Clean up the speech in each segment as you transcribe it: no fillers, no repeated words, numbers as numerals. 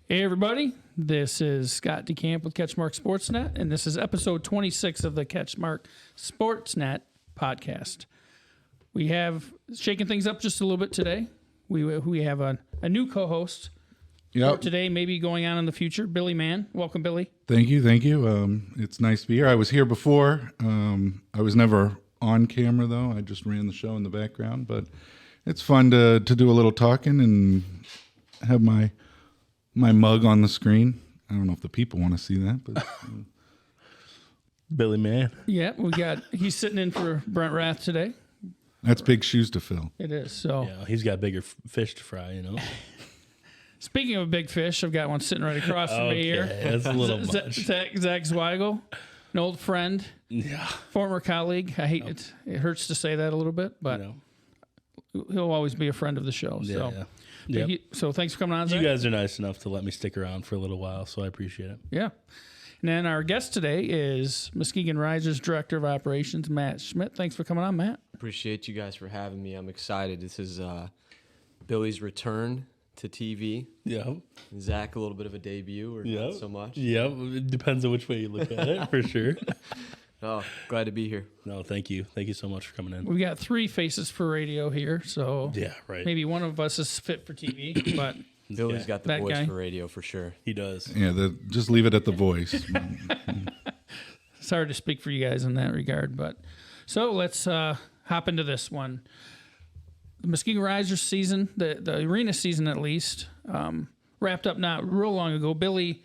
Hey everybody, this is Scott DeCamp with CatchMark SportsNet, and this is episode 26 of the CatchMark SportsNet podcast. We have shaken things up just a little bit today. We have a new co-host for today, maybe going on in the future, Billy Mann. Welcome, Billy. Thank you. It's nice to be here. I was here before. I was never on camera, though. I just ran the show in the background, but it's fun to do a little talking and have my mug on the screen. I don't know if the people want to see that, but Billy Mann. Yeah, he's sitting in for Brent Rath today. That's big shoes to fill. It is. So Yeah, he's got bigger fish to fry, Speaking of big fish, I've got one sitting right across from me here. That's a little much. Zach Zweigle, an old friend, former colleague. I hate it. It hurts to say that a little bit, but he'll always be a friend of the show. So. Yeah. So thanks for coming on, Zach. You guys are nice enough to let me stick around for a little while, so I appreciate it. Yeah. And then our guest today is Muskegon Risers Director of Operations, Matt Schmitt. Thanks for coming on, Matt. Appreciate you guys for having me. I'm excited. This is Billy's return to TV. Yeah. Zach, a little bit of a debut, or not so much? Yeah, it depends on which way you look at it, for sure. Oh, glad to be here. No, thank you. Thank you so much for coming in. We've got three faces for radio here, so Yeah, right. maybe one of us is fit for TV, but Billy's got the that voice guy. for radio for sure. He does. Yeah, just leave it at the voice. it's hard to speak for you guys in that regard. But so let's hop into this one. The Muskegon Risers season, the arena season at least, wrapped up not real long ago. Billy,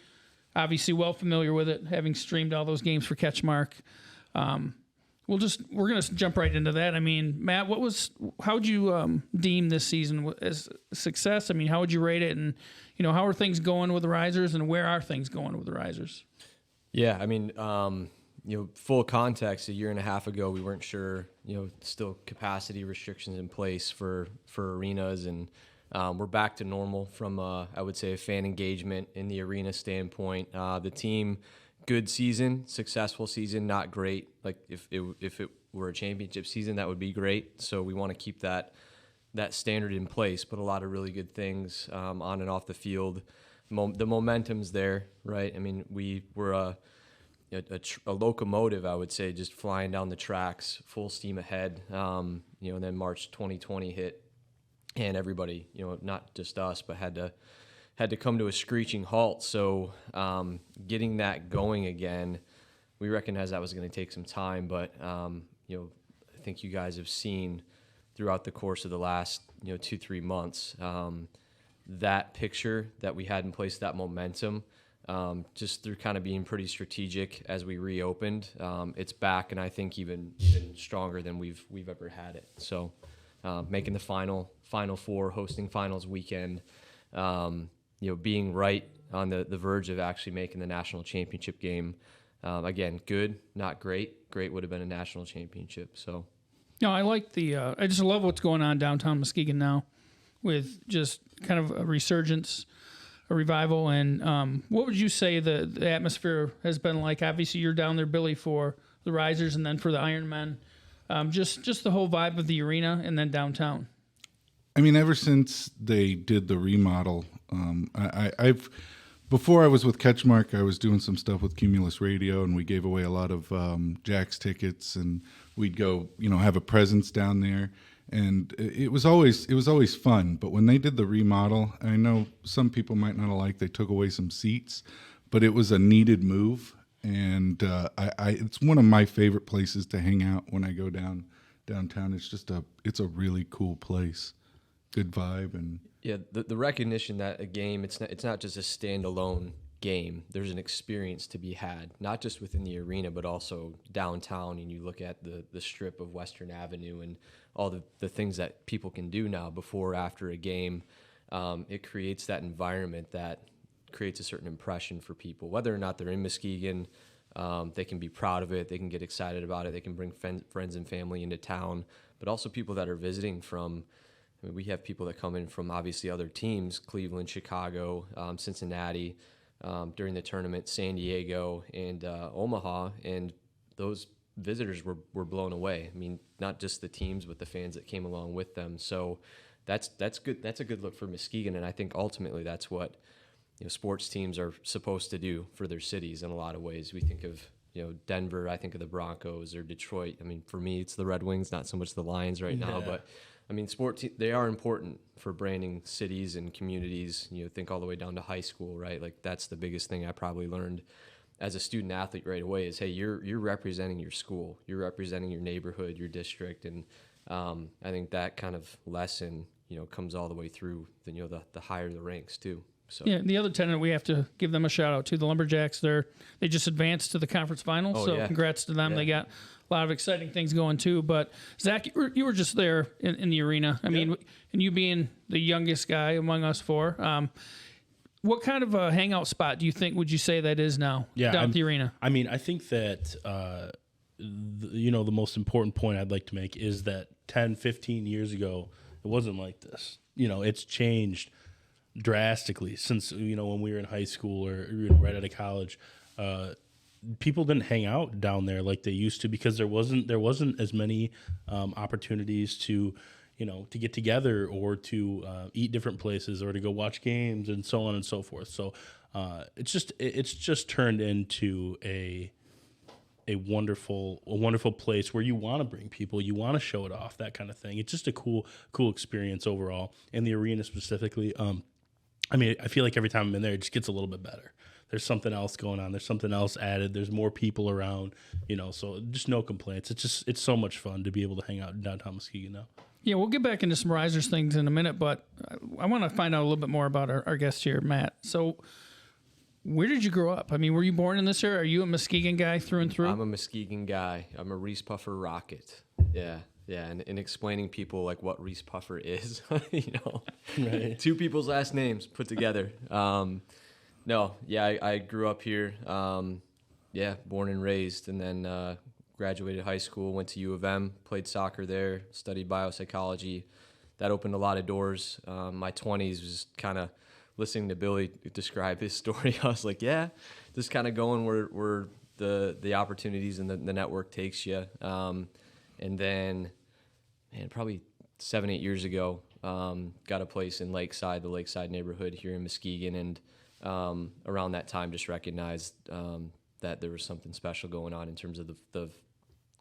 obviously well familiar with it, having streamed all those games for CatchMark. We're gonna jump right into that. I mean, Matt, how would you deem this season as a success? I mean, how would you rate it? And how are things going with the Risers, and where are things going with the Risers? Yeah, I mean, full context, a year and a half ago, we weren't sure, still capacity restrictions in place for arenas, and we're back to normal from, I would say, a fan engagement in the arena standpoint. The team, good season, successful season, not great. Like if it were a championship season, that would be great. So we want to keep that standard in place, but a lot of really good things on and off the field. The momentum's there, right? I mean, we were a locomotive, I would say, just flying down the tracks, full steam ahead. And then March 2020 hit, and everybody, not just us, but had to come to a screeching halt. So getting that going again, we recognize that was going to take some time, but I think you guys have seen throughout the course of the last 2-3 months that picture that we had in place, that momentum. Just through kind of being pretty strategic as we reopened, it's back, and I think even stronger than we've ever had it. So, making the final four, hosting finals weekend, being right on the verge of actually making the national championship game. Again, good, not great. Great would have been a national championship. So, No, I like I just love what's going on downtown Muskegon now, with just kind of a resurgence. A revival, and what would you say the atmosphere has been like? Obviously, you're down there, Billy, for the Risers, and then for the Ironmen. Just the whole vibe of the arena, and then downtown. I mean, ever since they did the remodel, I've before I was with CatchMark, I was doing some stuff with Cumulus Radio, and we gave away a lot of Jack's tickets, and we'd go, have a presence down there. And it was always fun. But when they did the remodel, I know some people might not have liked they took away some seats, but it was a needed move. And it's one of my favorite places to hang out when I go downtown. It's a really cool place, good vibe, and yeah, the recognition that a game, it's not just a standalone game. There's an experience to be had, not just within the arena, but also downtown. And you look at the strip of Western Avenue and all the things that people can do now before, after a game. It creates that environment that creates a certain impression for people, whether or not they're in Muskegon. They can be proud of it. They can get excited about it. They can bring friends and family into town, but also people that are visiting from, we have people that come in from obviously other teams, Cleveland, Chicago, Cincinnati, during the tournament, San Diego, and Omaha, and those visitors were blown away. I mean, not just the teams, but the fans that came along with them. So that's good. That's a good look for Muskegon, and I think ultimately that's what sports teams are supposed to do for their cities in a lot of ways. We think of Denver, I think of the Broncos, or Detroit. I mean, for me, it's the Red Wings, not so much the Lions right now, but I mean, they are important for branding cities and communities. Think all the way down to high school, right? Like that's the biggest thing I probably learned as a student athlete right away is, hey, you're representing your school, you're representing your neighborhood, your district, and I think that kind of lesson, comes all the way through the higher the ranks too. So yeah, the other tenet we have to give them a shout out to the Lumberjacks. They just advanced to the conference finals, congrats to them. Yeah. They got a lot of exciting things going too. But Zach, you were just there in the arena. I mean, and you being the youngest guy among us four, what kind of a hangout spot would you say that is now down at the arena? I mean, I think that the most important point I'd like to make is that 10, 15 years ago, it wasn't like this. It's changed drastically since when we were in high school or right out of college. People didn't hang out down there like they used to because there wasn't as many opportunities to get together or to eat different places or to go watch games and so on and so forth. So it's just turned into a wonderful place where you want to bring people, you want to show it off, that kind of thing. It's just a cool experience overall. And the arena specifically, I mean, I feel like every time I'm in there, it just gets a little bit better. There's something else going on. There's something else added. There's more people around, so just no complaints. It's so much fun to be able to hang out in downtown Muskegon now. Yeah, we'll get back into some Risers things in a minute, but I want to find out a little bit more about our guest here, Matt. So where did you grow up? I mean, were you born in this area? Are you a Muskegon guy through and through? I'm a Muskegon guy. I'm a Reese Puffer Rocket. Yeah. Yeah, and explaining people like what Reese Puffer is, right. Two people's last names put together. I grew up here. Born and raised, and then graduated high school, went to U of M, played soccer there, studied biopsychology. That opened a lot of doors. My 20s was kind of listening to Billy describe his story. I was like, yeah, just kind of going where the opportunities and the network takes you. And then, probably 7-8 years ago, got a place in the Lakeside neighborhood here in Muskegon, and around that time just recognized that there was something special going on in terms of the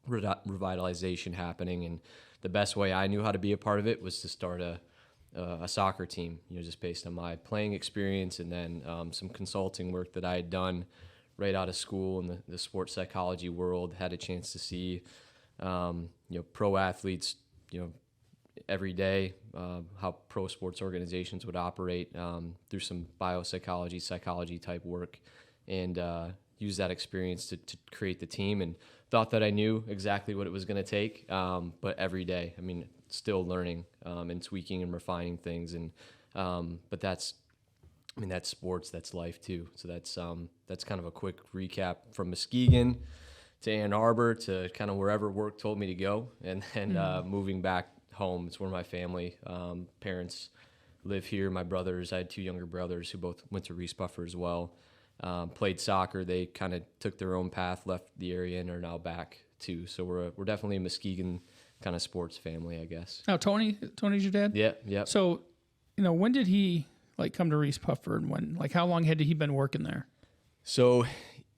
revitalization happening. And the best way I knew how to be a part of it was to start a soccer team, just based on my playing experience and then some consulting work that I had done right out of school in the sports psychology world. Had a chance to see pro athletes, every day, how pro sports organizations would operate through some biopsychology, psychology type work, and use that experience to create the team, and thought that I knew exactly what it was going to take. But every day, I mean, still learning and tweaking and refining things. And but that's sports, that's life too. So that's kind of a quick recap from Muskegon to Ann Arbor to kind of wherever work told me to go, and then moving back home. It's where my family, parents live here. My brothers, I had 2 younger brothers who both went to Reese Puffer as well. Played soccer. They kind of took their own path, left the area, and are now back too. So we're definitely a Muskegon kind of sports family, I guess. Now, Tony's your dad? Yeah. So, when did he come to Reese Puffer, and how long had he been working there? So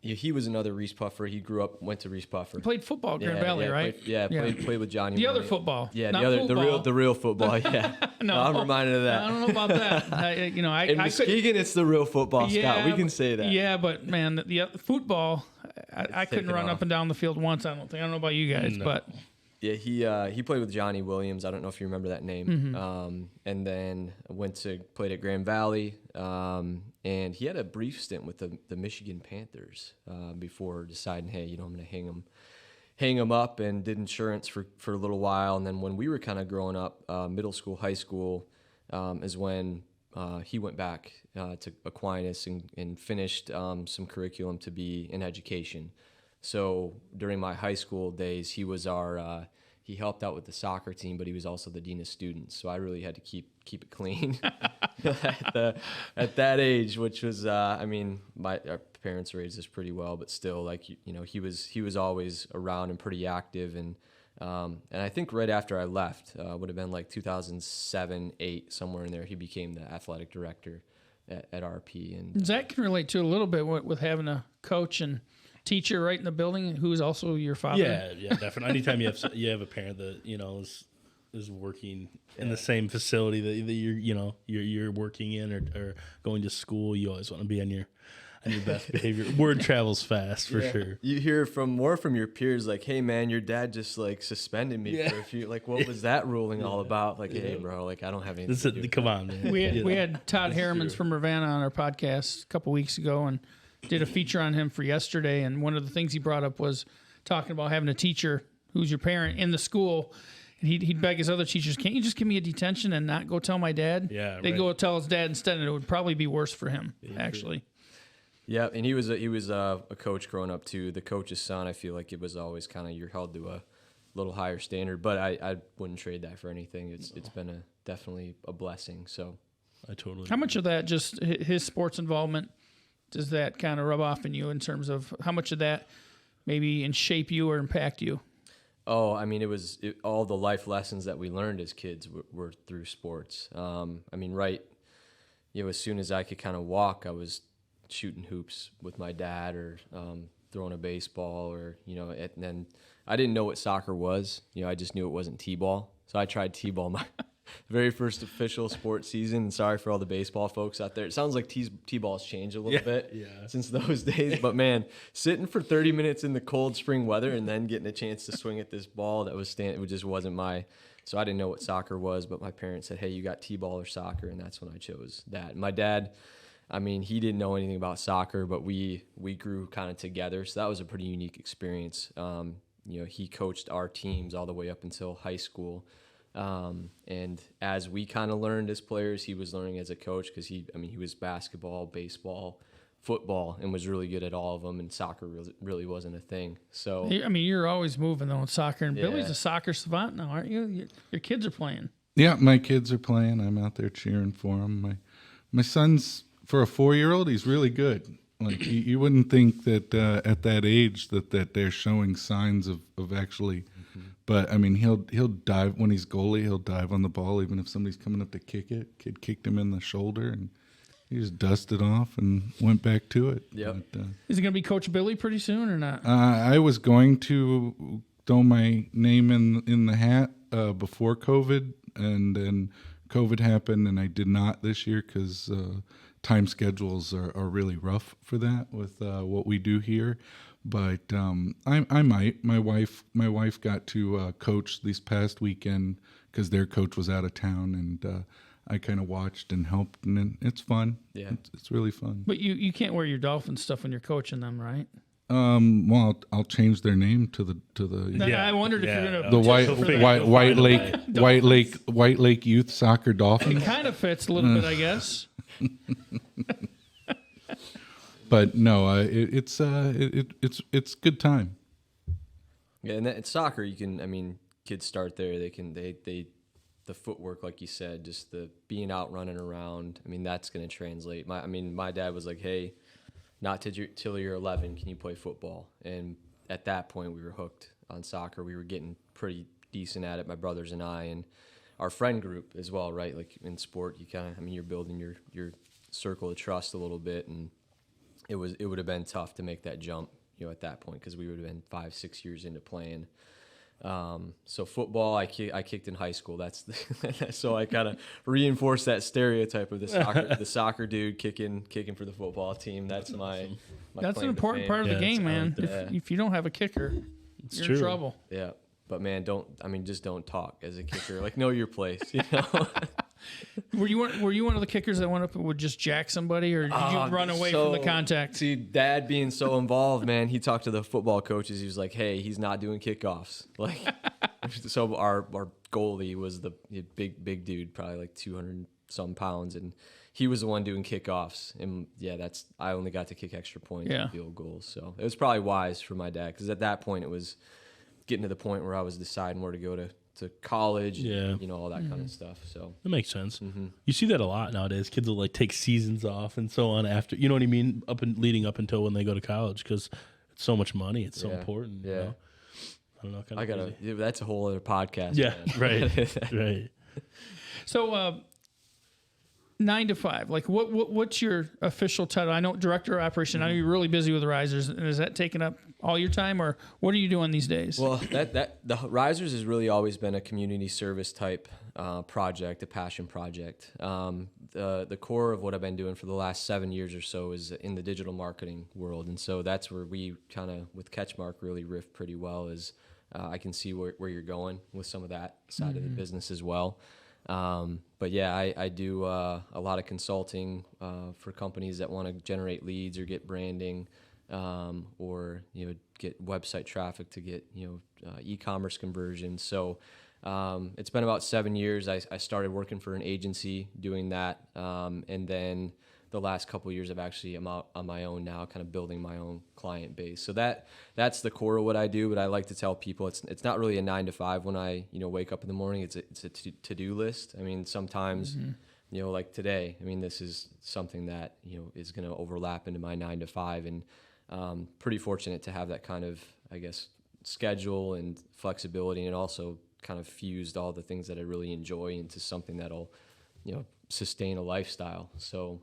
he was another Reese Puffer. He grew up, went to Reese Puffer. He played football at Grand Valley, right? Played with Johnny. The other football. Yeah, not the real football. Yeah. No, I'm reminded of that. I don't know about that. In Muskegon, it's the real football, Scott. We can say that. Yeah, but man, the football, I couldn't run up and down the field once. I don't don't know about you guys, but yeah, he played with Johnny Williams. I don't know if you remember that name. Mm-hmm. And then played at Grand Valley. And he had a brief stint with the Michigan Panthers before deciding, hey, I'm going to hang him up, and did insurance for a little while. And then when we were kind of growing up, middle school, high school, is when he went back to Aquinas and finished some curriculum to be in education. So during my high school days, he was he helped out with the soccer team, but he was also the dean of students. So I really had to keep it clean at that age, which was, our parents raised us pretty well, but still, he was always around and pretty active. And And I think right after I left, would have been like 2007, 8, somewhere in there, he became the athletic director at RP. And Zach can relate to a little bit with having a coach and teacher right in the building who's also your father. Yeah, definitely. Anytime you have a parent that is working in the same facility that you're working in or going to school, you always want to be on your best behavior. Word travels fast for sure. You hear more from your peers like, "Hey man, your dad just like suspended me for a few." Like, what was that ruling all about? Like, hey bro, like I don't have anything. Come on, man. We had Todd Harrimans from Ravenna on our podcast a couple weeks ago and did a feature on him for yesterday. And one of the things he brought up was talking about having a teacher who's your parent in the school. And he'd beg his other teachers, "Can't you just give me a detention and not go tell my dad?" Yeah, They'd right. go tell his dad instead, and it would probably be worse for him, actually. Yeah, and he was a coach growing up too. The coach's son, I feel like it was always kind of you're held to a little higher standard, but I wouldn't trade that for anything. It's been definitely a blessing. So I totally. How much of that, just his sports involvement, does that kind of rub off in you in terms of how much of that maybe shape you or impact you? Oh, I mean, all the life lessons that we learned as kids were through sports. I mean, as soon as I could kind of walk, I was shooting hoops with my dad or throwing a baseball and then I didn't know what soccer was. I just knew it wasn't t-ball. So I tried t-ball my very first official sports season. And sorry for all the baseball folks out there. It sounds like t-ball's changed a little bit since those days. But man, sitting for 30 minutes in the cold spring weather and then getting a chance to swing at this ball that was it just wasn't so I didn't know what soccer was, but my parents said, "Hey, you got t-ball or soccer?" And that's when I chose that. And my dad, I mean, he didn't know anything about soccer, but we grew kind of together. So that was a pretty unique experience. He coached our teams all the way up until high school. And as we kind of learned as players, he was learning as a coach because he was basketball, baseball, football, and was really good at all of them. And soccer really wasn't a thing. So I mean, you're always moving though in soccer, and Yeah. Billy's a soccer savant now, aren't you? Your kids are playing. Yeah, my kids are playing. I'm out there cheering for them. My son's, for a 4-year-old, he's really good. Like you wouldn't think that at that age that they're showing signs of actually. But I mean, he'll dive when he's goalie. He'll dive on the ball even if somebody's coming up to kick it. Kid kicked him in the shoulder and he just dusted off and went back to it. Yep. But, Is it going to be Coach Billy pretty soon or not? I was going to throw my name in the hat before COVID, and then COVID happened, and I did not this year because time schedules are really rough for that with what we do here. But I might. My wife got to coach this past weekend because their coach was out of town, and I kind of watched and helped, and it's fun. Yeah. It's really fun. But you can't wear your Dolphin stuff when you're coaching them, right? Well, I'll change their name to the Yeah. I wondered if you're going to the White White Lake Youth Soccer Dolphins. It kind of fits a little bit, I guess. But no, it's good time. Yeah, and in soccer, kids start there. They the footwork, like you said, just the being out running around. That's going to translate. My dad was like, "Hey, not till you're 11, can you play football?" And at that point, we were hooked on soccer. We were getting pretty decent at it, my brothers and I, and our friend group as well, right? Like in sport, you kind of, you're building your circle of trust a little bit, and it would have been tough to make that jump, at that point, because we would have been 5-6 years into playing. So football, I kicked in high school. So I kind of reinforced that stereotype of the soccer dude kicking for the football team. That's my That's claim an to important fame. part of the Yeah, game, man. that. If you don't have a kicker, you're true. in trouble. Yeah, but man, just don't talk as a kicker. Like, know your place. Were you one of the kickers that went up and would just jack somebody, or did you run away from the contact? See, Dad being so involved, man, he talked to the football coaches. He was like, "Hey, he's not doing kickoffs." Like, so our goalie was the big dude, probably like 200 some pounds, and he was the one doing kickoffs. And yeah, I only got to kick extra points and field goals. So it was probably wise for my dad, because at that point it was getting to the point where I was deciding where to go to college, and, all that kind of stuff. So That makes sense. You see that a lot nowadays. Kids will like take seasons off and so on after, you know what I mean? Leading up until when they go to college, because it's so much money. It's so important. Yeah. I don't know. I gotta. That's a whole other podcast. Yeah, man. right. So 9 to 5. Like what's your official title? I know director of operation. I know you're really busy with the Risers. And is that taking up all your time, or what are you doing these days? Well, the Risers has really always been a community service type project, a passion project. The core of what I've been doing for the last 7 years or so is in the digital marketing world, and so that's where we kind of with CatchMark really riff pretty well. Is I can see where you're going with some of that side of the business as well. But yeah, I do a lot of consulting for companies that want to generate leads or get branding, or get website traffic to get e-commerce conversion. So it's been about 7 years. I started working for an agency doing that, and then the last couple of years I'm out on my own now, kind of building my own client base. So that's the core of what I do. But I like to tell people it's not really a 9 to 5 when I wake up in the morning. It's a to-do list. I mean, sometimes like today. I mean, this is something that is going to overlap into my 9 to 5, and pretty fortunate to have that kind of, I guess, schedule and flexibility, and also kind of fused all the things that I really enjoy into something that'll sustain a lifestyle. So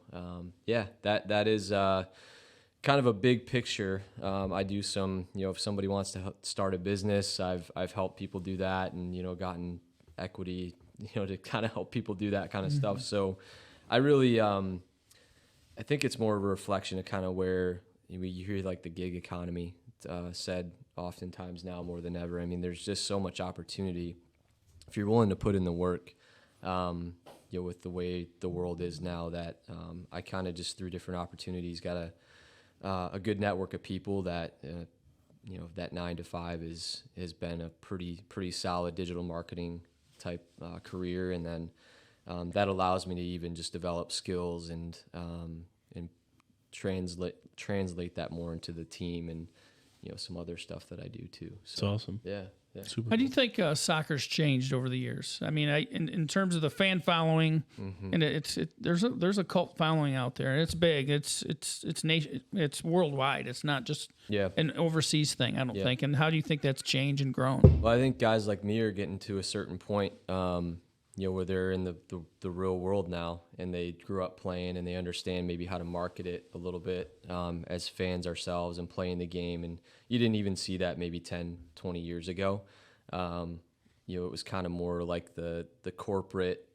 that is kind of a big picture. I do some, if somebody wants to start a business, I've helped people do that, and gotten equity, to kind of help people do that kind of stuff. So I really I think it's more of a reflection of kind of where you hear like the gig economy said oftentimes now more than ever. I mean, there's just so much opportunity if you're willing to put in the work. With the way the world is now, that I kind of just through different opportunities got a good network of people that that 9 to 5 has been a pretty solid digital marketing type career, and then that allows me to even just develop skills and translate that more into the team and some other stuff that I do too. So, it's awesome. Yeah. Super. How do you think soccer's changed over the years? I mean, in terms of the fan following, and there's a cult following out there, and it's big. It's worldwide. It's not just an overseas thing, I don't think. And how do you think that's changed and grown? Well, I think guys like me are getting to a certain point, where they're in the real world now, and they grew up playing, and they understand maybe how to market it a little bit as fans ourselves and playing the game. And you didn't even see that maybe 10, 20 years ago. It was kind of more like the corporate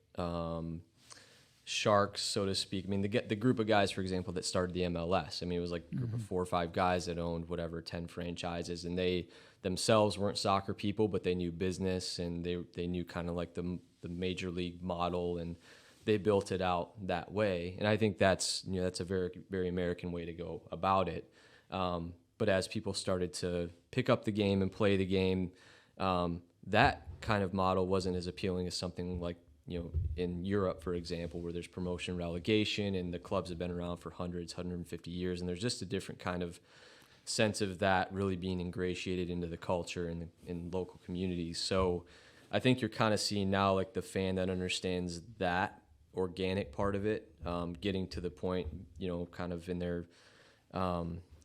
sharks, so to speak. I mean, the group of guys, for example, that started the MLS. I mean, it was like a group of 4 or 5 guys that owned 10 franchises, and they themselves weren't soccer people, but they knew business, and they knew kind of like the major league model, and they built it out that way. And I think that's a very, very American way to go about it. But as people started to pick up the game and play the game, that kind of model wasn't as appealing as something like in Europe, for example, where there's promotion, relegation, and the clubs have been around for 150 years, and there's just a different kind of sense of that really being ingratiated into the culture and in local communities. So I think you're kind of seeing now like the fan that understands that organic part of it, getting to the point, kind of in their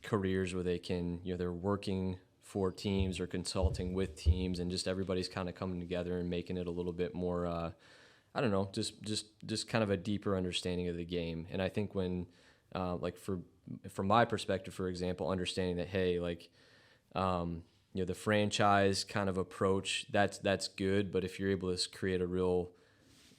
careers where they can, they're working for teams or consulting with teams, and just everybody's kind of coming together and making it a little bit more, I don't know, just kind of a deeper understanding of the game. And I think when, from my perspective, for example, understanding that, hey, like, the franchise kind of approach, that's good, but if you're able to create a real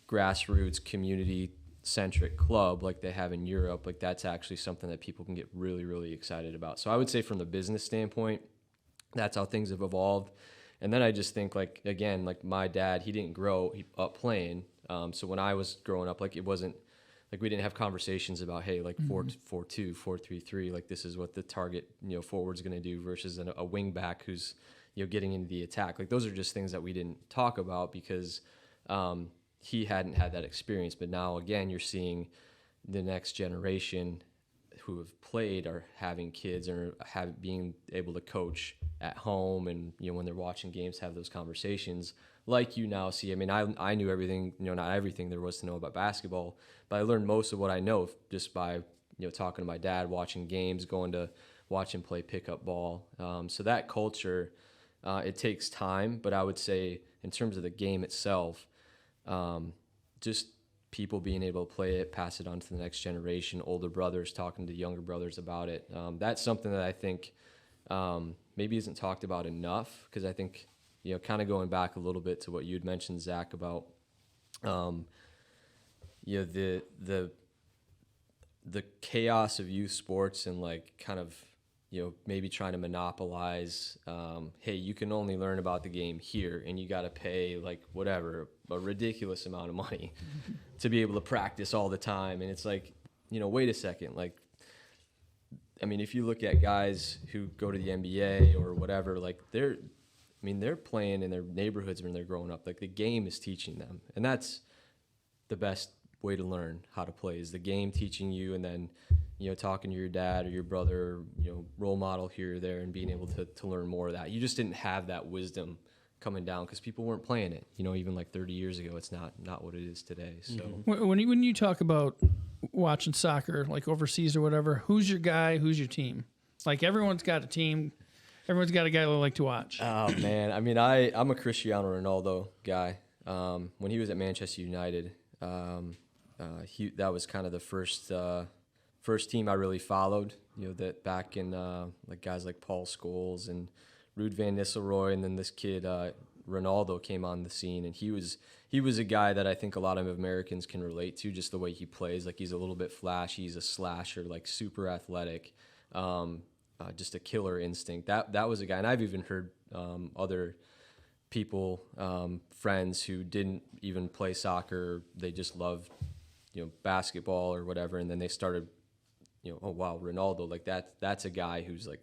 grassroots community-centric club like they have in Europe, like that's actually something that people can get really, really excited about. So I would say from the business standpoint, that's how things have evolved. And then I just think, like, again, like my dad, he didn't grow up playing. So when I was growing up, like, it wasn't like we didn't have conversations about, hey, like 4-4-2, 4-3-3, like this is what the target, forward's going to do versus a wing back who's, getting into the attack. Like those are just things that we didn't talk about because he hadn't had that experience. But now, again, you're seeing the next generation who have played are having kids or being able to coach at home, and when they're watching games, have those conversations like you now see. I mean, I knew everything, not everything there was to know about basketball, but I learned most of what I know just by talking to my dad, watching games, going to watch him play pickup ball. So that culture It takes time, but I would say in terms of the game itself, just people being able to play it, pass it on to the next generation, older brothers talking to younger brothers about it. That's something that I think maybe isn't talked about enough, because I think, kind of going back a little bit to what you had mentioned, Zach, about the chaos of youth sports and like kind of maybe trying to monopolize, hey, you can only learn about the game here, and you got to pay like whatever, a ridiculous amount of money to be able to practice all the time. And it's like, wait a second, like, I mean, if you look at guys who go to the NBA or whatever, like they're playing in their neighborhoods when they're growing up. Like the game is teaching them, and that's the best way to learn how to play, is the game teaching you, and then talking to your dad or your brother, role model here or there, and being able to learn more of that. You just didn't have that wisdom coming down because people weren't playing it. Even like 30 years ago, it's not what it is today. So when you talk about watching soccer, like overseas or whatever, who's your guy? Who's your team? Like everyone's got a team. Everyone's got a guy they like to watch. Oh man, I mean, I'm a Cristiano Ronaldo guy. When he was at Manchester United, that was kind of the first team I really followed. That back in like guys like Paul Scholes and Ruud van Nistelrooy, and then this kid Ronaldo came on the scene, and he was a guy that I think a lot of Americans can relate to, just the way he plays. Like he's a little bit flashy, he's a slasher, like super athletic, just a killer instinct. That was a guy, and I've even heard other people, friends who didn't even play soccer, they just loved basketball or whatever, and then they started, oh wow, Ronaldo, like that's a guy who's like,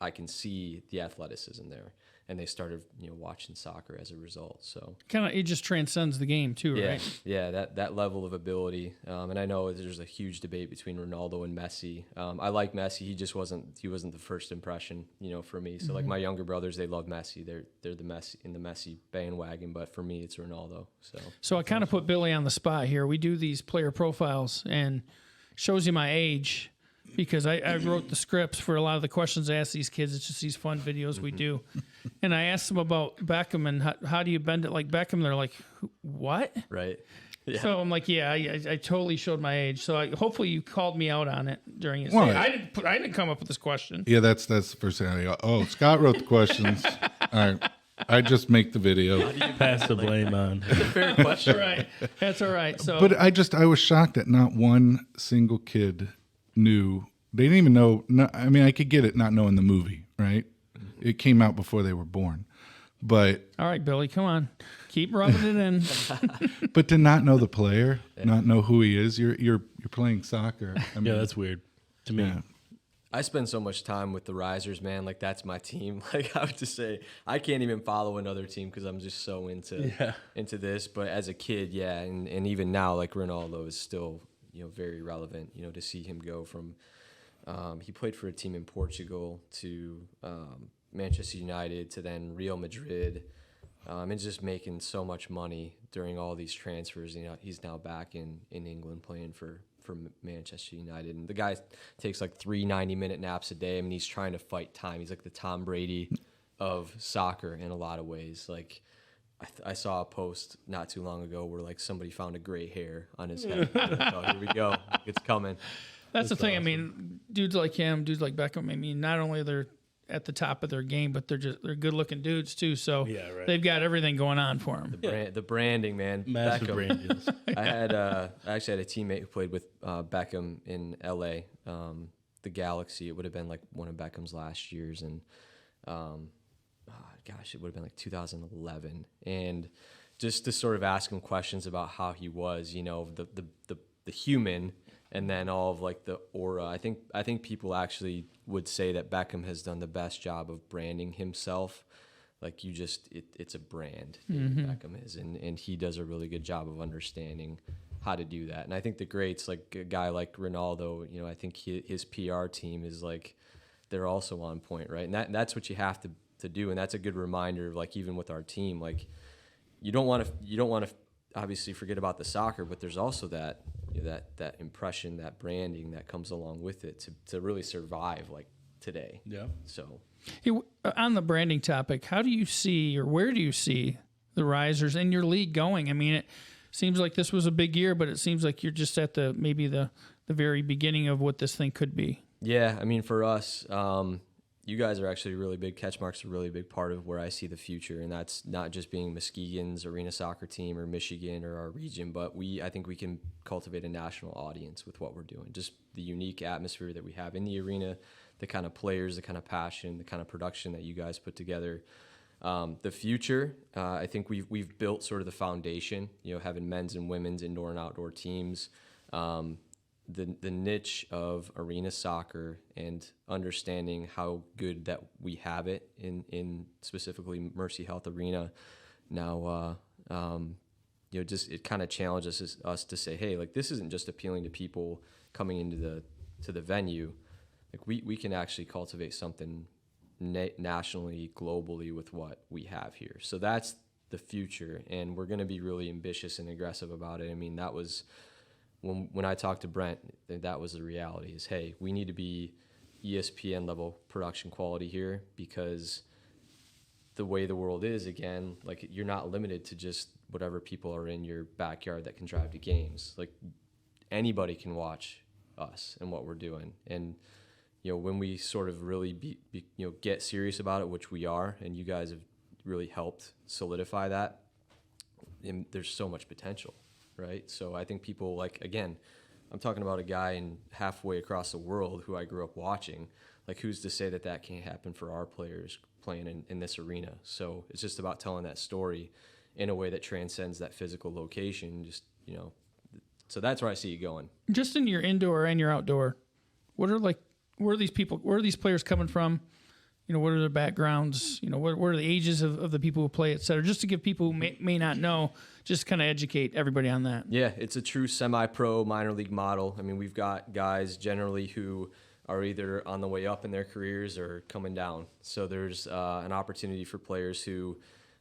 I can see the athleticism there, and they started watching soccer as a result. So kind of, it just transcends the game too, yeah, right? Yeah, that level of ability, and I know there's a huge debate between Ronaldo and Messi. I like Messi. He wasn't the first impression, for me. So like my younger brothers, they love Messi. They're the Messi bandwagon, but for me, it's Ronaldo. So I kind of put Billy on the spot here. We do these player profiles, and shows you my age, because I wrote the scripts for a lot of the questions I ask these kids. It's just these fun videos we do. And I asked them about Beckham and how do you bend it like Beckham? They're like, what? right. Yeah. So I'm like, yeah, I totally showed my age. So hopefully you called me out on it during it. Well, I didn't come up with this question. Yeah, that's the first thing I go, oh, Scott wrote the questions. All right. I just make the video. Pass the blame on. Fair question. Right. That's all right. So, But I was shocked that not one single kid knew. They didn't even know. I mean, I could get it not knowing the movie, right? It came out before they were born. But all right, Billy, come on. Keep rubbing it in. but to not know the player, not know who he is, you're playing soccer. I mean, Yeah, that's weird to me. yeah. I spend so much time with the Risers, man. Like that's my team. Like I would just say, I can't even follow another team because I'm just so into this. But as a kid, yeah, and even now, like Ronaldo is still very relevant. To see him go from he played for a team in Portugal to Manchester United to then Real Madrid, and just making so much money during all these transfers. He's now back in England playing for Manchester United, and the guy takes like 3 90-minute naps a day. I mean, he's trying to fight time. He's like the Tom Brady of soccer in a lot of ways. Like I saw a post not too long ago where like somebody found a gray hair on his head. Oh, here we go, it's coming. That's the thing. Awesome. I mean, dudes like him, dudes like Beckham. I mean, not only they're at the top of their game, but they're good looking dudes too. So they've got everything going on for them. The branding, man. Massive Beckham. brand deals. I actually had a teammate who played with Beckham in LA, the Galaxy. It would have been like one of Beckham's last years, and it would have been like 2011. And just to sort of ask him questions about how he was, the human. And then all of like the aura. I think people actually would say that Beckham has done the best job of branding himself. Like it's a brand. Beckham is, and he does a really good job of understanding how to do that. And I think the greats, like a guy like Ronaldo, I think his PR team is like, they're also on point, right? And that's what you have to do. And that's a good reminder, like even with our team, like you don't want to obviously forget about the soccer, but there's also that impression, that branding that comes along with it to really survive like today. Yeah. So Hey, on the branding topic, how do you see, or where do you see the Risers and your league going? I mean, it seems like this was a big year, but it seems like you're just at maybe the very beginning of what this thing could be. yeah, I mean, for us, you guys are actually really big. CatchMark's a really big part of where I see the future, and that's not just being Muskegon's arena soccer team or Michigan or our region, but I think we can cultivate a national audience with what we're doing. Just the unique atmosphere that we have in the arena, the kind of players, the kind of passion, the kind of production that you guys put together. The future, I think we've built sort of the foundation, having men's and women's indoor and outdoor teams. The niche of arena soccer and understanding how good that we have it in specifically Mercy Health Arena now, just it kind of challenges us to say, hey, like, this isn't just appealing to people coming into the venue. Like, we can actually cultivate something nationally, globally with what we have here. So that's the future, and we're going to be really ambitious and aggressive about it. I mean, that was when I talked to Brent, that was the reality is, hey, we need to be ESPN level production quality here, because the way the world is, again, like, you're not limited to just whatever people are in your backyard that can drive to games. Like, anybody can watch us and what we're doing. And, when we sort of really get serious about it, which we are, and you guys have really helped solidify that, and there's so much potential, right? So I think people, like, again, I'm talking about a guy halfway across the world who I grew up watching. Like, who's to say that can't happen for our players playing in this arena? So it's just about telling that story in a way that transcends that physical location. Just, so that's where I see you going. Just in your indoor and your outdoor, where are these people? Where are these players coming from? What are their backgrounds? What are the ages of the people who play, et cetera? Just to give people who may not know, just kind of educate everybody on that. Yeah, it's a true semi-pro minor league model. I mean, we've got guys generally who are either on the way up in their careers or coming down. So there's an opportunity for players who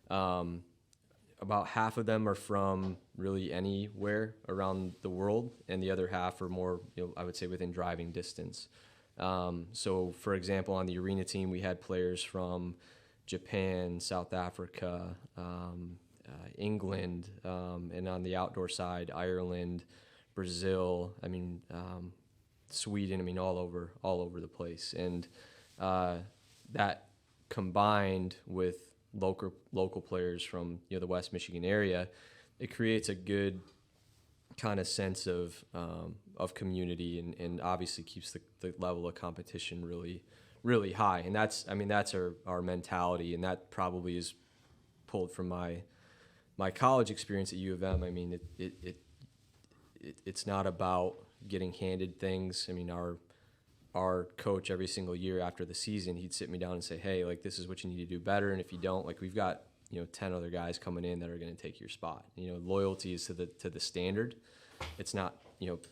about half of them are from really anywhere around the world, and the other half are more, I would say, within driving distance. So, for example, on the arena team, we had players from Japan, South Africa, England, and on the outdoor side, Ireland, Brazil, Sweden, all over the place. And that combined with local players from the West Michigan area, it creates a good kind of sense of community, and obviously keeps the level of competition really, really high. And that's our mentality, and that probably is pulled from my college experience at U of M. I mean, it's not about getting handed things. I mean, our coach every single year after the season, he'd sit me down and say, hey, like, this is what you need to do better, and if you don't, like, we've got 10 other guys coming in that are going to take your spot. Loyalty is to the standard. It's not,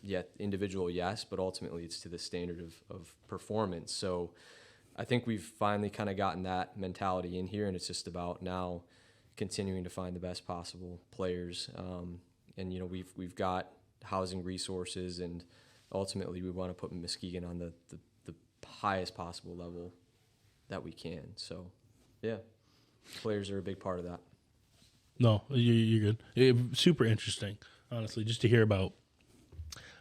yet individual, yes, but ultimately it's to the standard of performance. So I think we've finally kind of gotten that mentality in here, and it's just about now continuing to find the best possible players. And we've got housing resources, and ultimately we want to put Muskegon on the highest possible level that we can. So, yeah. Players are a big part of that. No, you're good. Super interesting, honestly, just to hear about,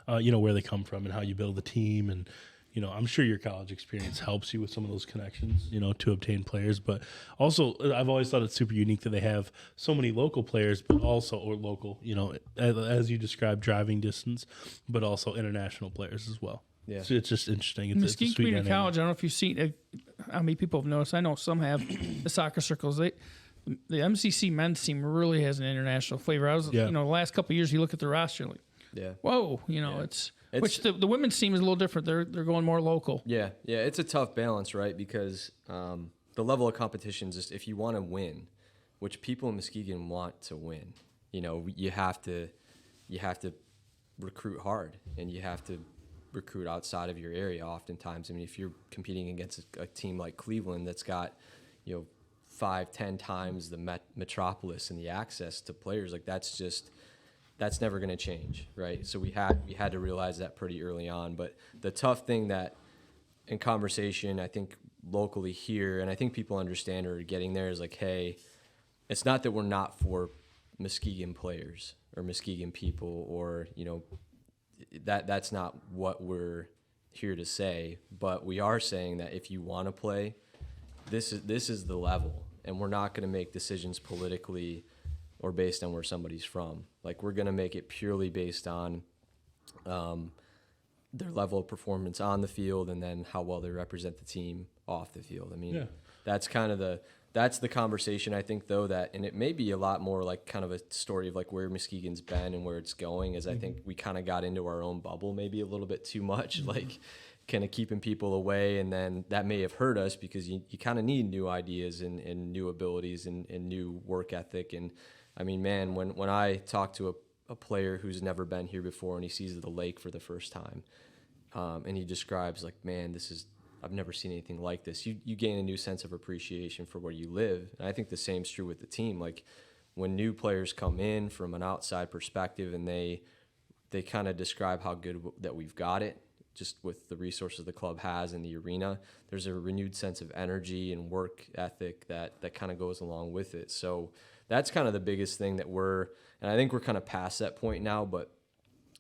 where they come from and how you build a team. And, I'm sure your college experience helps you with some of those connections, to obtain players. But also, I've always thought it's super unique that they have so many local players, but also, or local, as you described, driving distance, but also international players as well. Yeah. So it's just interesting. Muskegon Community College, I don't know if you've seen how many people have noticed. I know some have the soccer circles. The MCC men's team really has an international flavor. The last couple of years, you look at the roster, like, whoa, it's which the women's team is a little different. They're going more local. Yeah, it's a tough balance, right? Because the level of competition is just, if you want to win, which people in Muskegon want to win, you have to recruit hard, and you have to recruit outside of your area oftentimes. I mean, if you're competing against a team like Cleveland that's got 5-10 times the metropolis and the access to players, like, that's never going to change, right? So we had to realize that pretty early on. But the tough thing that in conversation, I think locally here, and I think people understand or are getting there, is like, hey, it's not that we're not for Muskegon players or Muskegon people, or, you know, that's not what we're here to say, but we are saying that if you want to play, this is the level, and we're not going to make decisions politically or based on where somebody's from. Like, we're going to make it purely based on their level of performance on the field, and then how well they represent the team off the field. I mean, that's kind of that's the conversation, I think, though, that, and it may be a lot more like kind of a story of like where Muskegon's been and where it's going, is I think we kind of got into our own bubble maybe a little bit too much, like kind of keeping people away, and then that may have hurt us, because you kind of need new ideas and new abilities and new work ethic. And I mean, man, when I talk to a player who's never been here before and he sees the lake for the first time, and he describes like, man, I've never seen anything like this. You gain a new sense of appreciation for where you live. And I think the same's true with the team. Like, when new players come in from an outside perspective and they kind of describe how good that we've got it, just with the resources the club has in the arena, there's a renewed sense of energy and work ethic that kind of goes along with it. So that's kind of the biggest thing that and I think we're kind of past that point now, but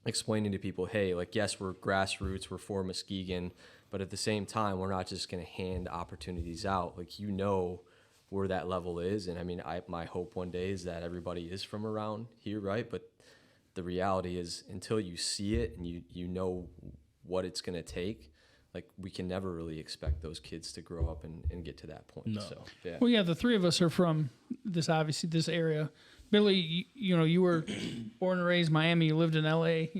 explaining to people, hey, like, yes, we're grassroots, we're for Muskegon, but at the same time, we're not just going to hand opportunities out. Like, you know where that level is. And I mean, my hope one day is that everybody is from around here, right? But the reality is, until you see it and you know what it's going to take, like, we can never really expect those kids to grow up and get to that point. No. So, yeah. Well, yeah, the three of us are from this area. Billy, you were born and raised Miami. You lived in L.A.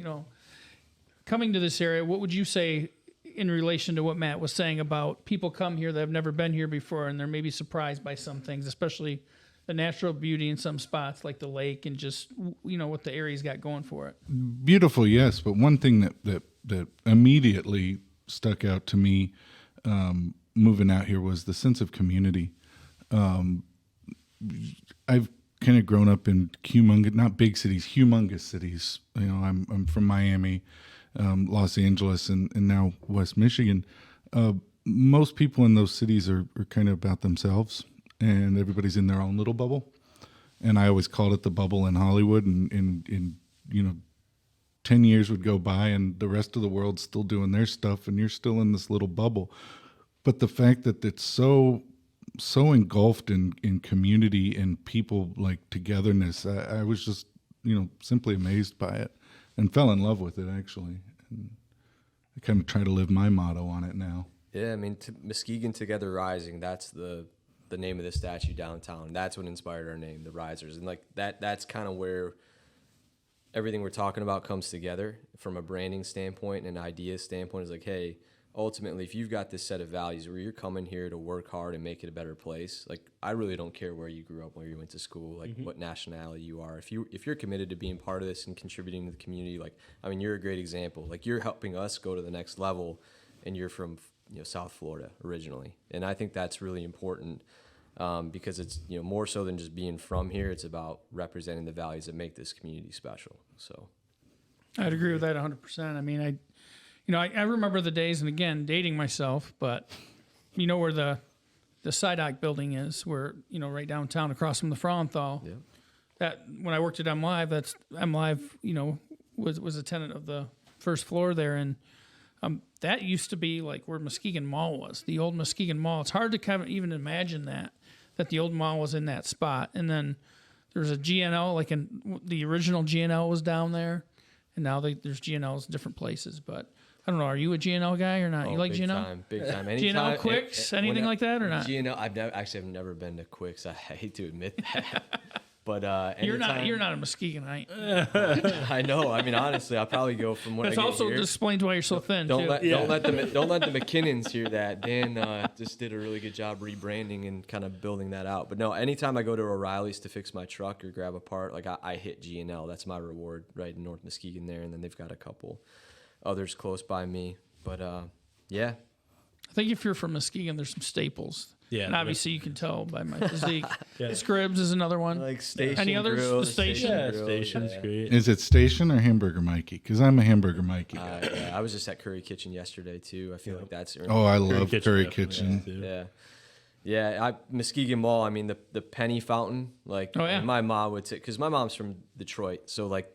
Coming to this area, what would you say in relation to what Matt was saying about people come here that have never been here before, and they're maybe surprised by some things, especially the natural beauty in some spots like the lake, and just what the area's got going for it? Beautiful, yes. But one thing that immediately stuck out to me moving out here was the sense of community. I've kind of grown up in not big cities, humongous cities. I'm from Miami, Los Angeles, and now West Michigan. Most people in those cities are kind of about themselves, and everybody's in their own little bubble. And I always called it the bubble in Hollywood, and 10 years would go by and the rest of the world's still doing their stuff, and you're still in this little bubble. But the fact that it's so engulfed in community and people, like, togetherness, I was just simply amazed by it and fell in love with it, actually. And I kind of try to live my motto on it now. Yeah, I mean, Muskegon Together Rising, that's the name of the statue downtown. That's what inspired our name, the Risers. And like that's kind of where everything we're talking about comes together from a branding standpoint and an idea standpoint. Is like, hey, ultimately, if you've got this set of values where you're coming here to work hard and make it a better place, like, I really don't care where you grew up, where you went to school, like what nationality you are. If you're committed to being part of this and contributing to the community, like, I mean, you're a great example. Like, you're helping us go to the next level, and you're from South Florida originally, and I think that's really important because it's more so than just being from here. It's about representing the values that make this community special. So I'd agree with that 100%. I mean, I remember the days, and again, dating myself, but where the SIDOC building is, where, right downtown across from the Frauenthal. yeah. That when I worked at M Live, M Live, was a tenant of the first floor there, and that used to be like where Muskegon Mall was, the old Muskegon Mall. It's hard to kind of even imagine that the old mall was in that spot. And then there's a GNL, the original GNL was down there, and now there's GNLs in different places. But I don't know, are you a GNL guy or not? Oh, You like big GNL? Time, big time. GNL Quicks, anything like that or not? GNL, I've never been to Quicks. I hate to admit that. But You're not a Muskegonite. I know. I mean, honestly, I'll probably go from when That's I get also here. explains why you're so thin. Don't too. let the McKinnons hear that. Dan just did a really good job rebranding and kind of building that out. But no, anytime I go to O'Reilly's to fix my truck or grab a part, like I hit G&L. That's my reward, right in North Muskegon there, and then they've got a couple others close by me. But yeah. I think if you're from Muskegon, there's some staples. Yeah, And obviously you can tell by my physique. Scribs is another one. Like Station Any others? Grill, The Station? Yeah, Grill, Station's yeah. great. Is it Station or Hamburger Mikey? Because I'm a Hamburger Mikey guy. Yeah, I was just at Curry Kitchen yesterday too. I feel like that's Oh, I love Curry definitely Kitchen. is, too. yeah. Muskegon Mall. I mean, the penny fountain. Like, Oh, yeah. my mom would say, because my mom's from Detroit, so like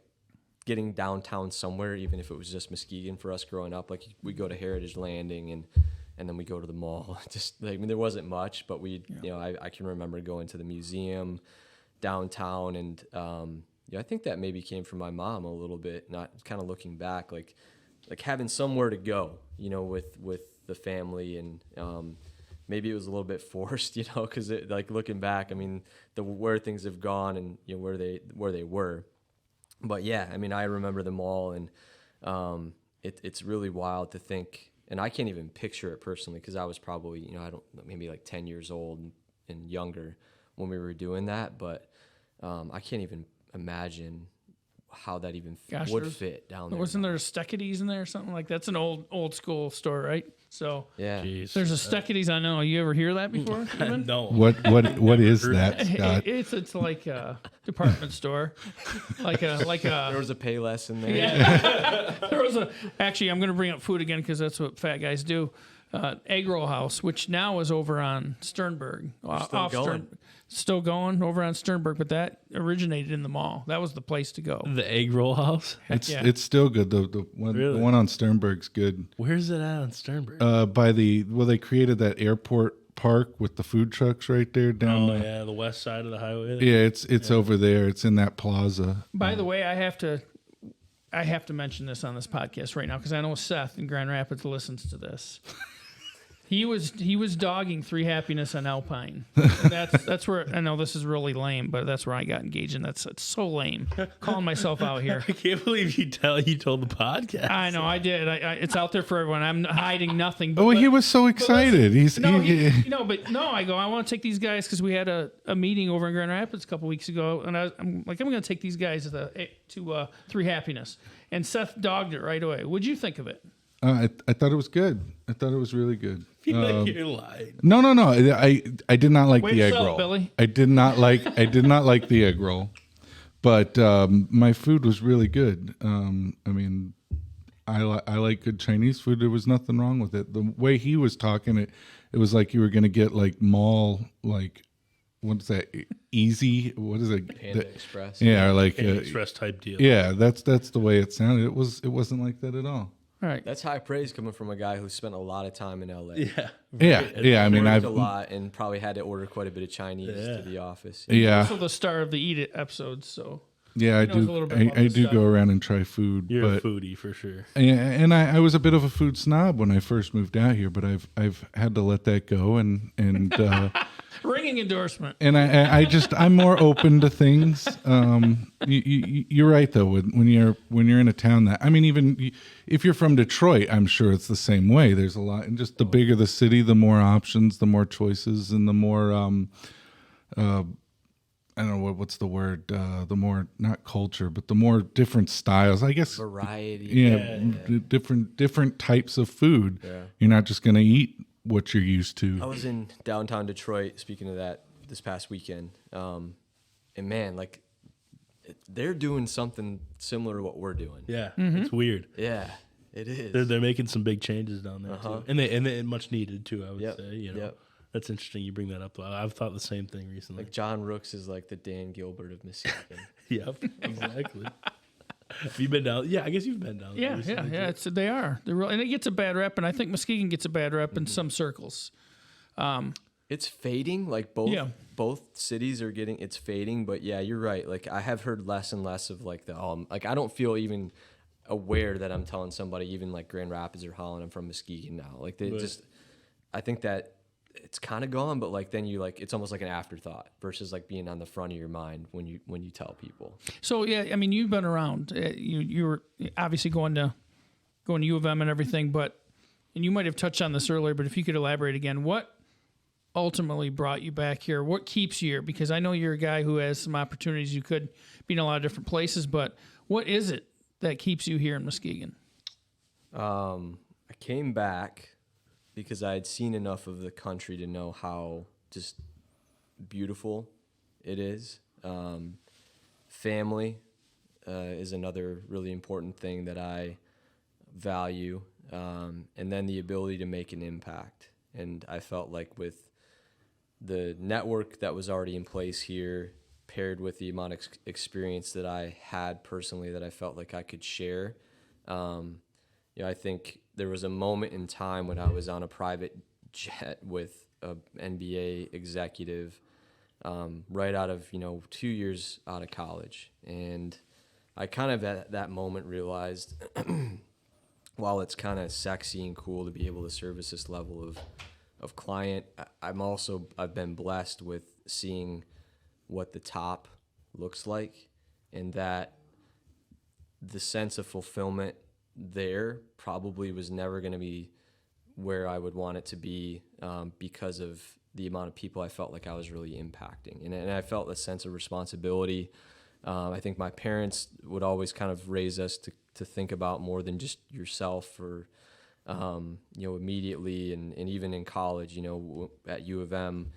getting downtown somewhere, even if it was just Muskegon for us growing up, like we go to Heritage Landing and then we go to the mall. Just like, I mean, there wasn't much, but we, I can remember going to the museum downtown, and I think that maybe came from my mom a little bit. Not kind of looking back, like having somewhere to go, with the family, and maybe it was a little bit forced, because like looking back, I mean, where things have gone and where they were. But yeah, I mean, I remember the mall, and it's really wild to think. And I can't even picture it personally, because I was probably, maybe like 10 years old and younger when we were doing that. But I can't even imagine how that even would fit down there. Wasn't there a Steckities in there or something? Like, that's an old school store, right? So Yeah. Jeez. there's a Steckities. I know. You ever hear that before? Even? No. What is that, Scott? It's like a department store, like There a. was a Payless in there. Yeah. There was a. Actually, I'm going to bring up food again because that's what fat guys do. Egg Roll House, which now is over on Sternberg. Still going over on Sternberg, but that originated in the mall. That was the place to go. The egg roll house? It's still good. The one on Sternberg's good. Where's it at on Sternberg? They created that airport park with the food trucks right there down. The west side of the highway. Yeah, it's over there. It's in that plaza. By the way, I have to mention this on this podcast right now because I know Seth in Grand Rapids listens to this. He was dogging 3 Happiness on Alpine. And that's where I know this is really lame, but that's where I got engaged, and it's so lame. Calling myself out here. I can't believe you told the podcast. I know I did. It's out there for everyone. I'm hiding nothing. Oh, he was so excited. I want to take these guys because we had a meeting over in Grand Rapids a couple weeks ago, and I'm going to take these guys to 3 Happiness. And Seth dogged it right away. What'd you think of it? I thought it was good. I thought it was really good. I feel like you're lying. No. I did not like Way the to egg sell it, roll. Billy. I did not like the egg roll, but my food was really good. I mean, I like good Chinese food. There was nothing wrong with it. The way he was talking, it was like you were going to get like mall, like what is that? Easy? What is it? Panda Express. Yeah, or like An express type deal. yeah. That's the way it sounded. It wasn't like that at all. All right. That's high praise coming from a guy who spent a lot of time in LA. Yeah. I mean, Worked a lot and probably had to order quite a bit of Chinese to the office. yeah. Also the star of the Eat It episodes, so Yeah, I knows a little do. bit about I this do stuff. go around and try food. You're a but, foodie for sure. and I was a bit of a food snob when I first moved out here, but I've had to let that go, and ringing endorsement. and I'm more open to things. You're right though. When you're in a town that, I mean, even if you're from Detroit, I'm sure it's the same way. There's a lot, and just the bigger the city, the more options, the more choices, and the more I don't know what's the word. The more, not culture, but the more different styles. I guess Variety. Yeah. Different types of food. Yeah. You're not just going to eat what you're used to. I was in downtown Detroit, speaking of that, this past weekend. And man, like, they're doing something similar to what we're doing. Yeah, it's weird. Yeah, it is. They're making some big changes down there too, and they much needed too. I would Yep, say, yep. That's interesting. You bring that up. Though. I've thought the same thing recently. Like John Rooks is like the Dan Gilbert of Muskegon. Yep, exactly. Have you been down? Yeah, I guess you've been down. Yeah. They are. They're real, and it gets a bad rep, and I think Muskegon gets a bad rep in some circles. It's fading. Like both cities are getting. It's fading. But yeah, you're right. Like I have heard less and less of like the like I don't feel even aware that I'm telling somebody even like Grand Rapids or Holland I'm from Muskegon now. Like they just. I think that it's kind of gone, but like then you like it's almost like an afterthought versus like being on the front of your mind when you tell people. So yeah, I mean you've been around. You were obviously going to U of M and everything, and you might have touched on this earlier, but if you could elaborate again, what ultimately brought you back here? What keeps you here? Because I know you're a guy who has some opportunities. You could be in a lot of different places, but what is it that keeps you here in Muskegon? I came back because I had seen enough of the country to know how just beautiful it is. Family is another really important thing that I value, and then the ability to make an impact. And I felt like with the network that was already in place here, paired with the amount of experience that I had personally that I felt like I could share, I think there was a moment in time when I was on a private jet with an NBA executive right out of, 2 years out of college. And I kind of at that moment realized while it's kind of sexy and cool to be able to service this level of client, I've been blessed with seeing what the top looks like, and that the sense of fulfillment there probably was never going to be where I would want it to be, because of the amount of people I felt like I was really impacting. And I felt a sense of responsibility. I think my parents would always kind of raise us to think about more than just yourself, or immediately, and even in college, at U of M,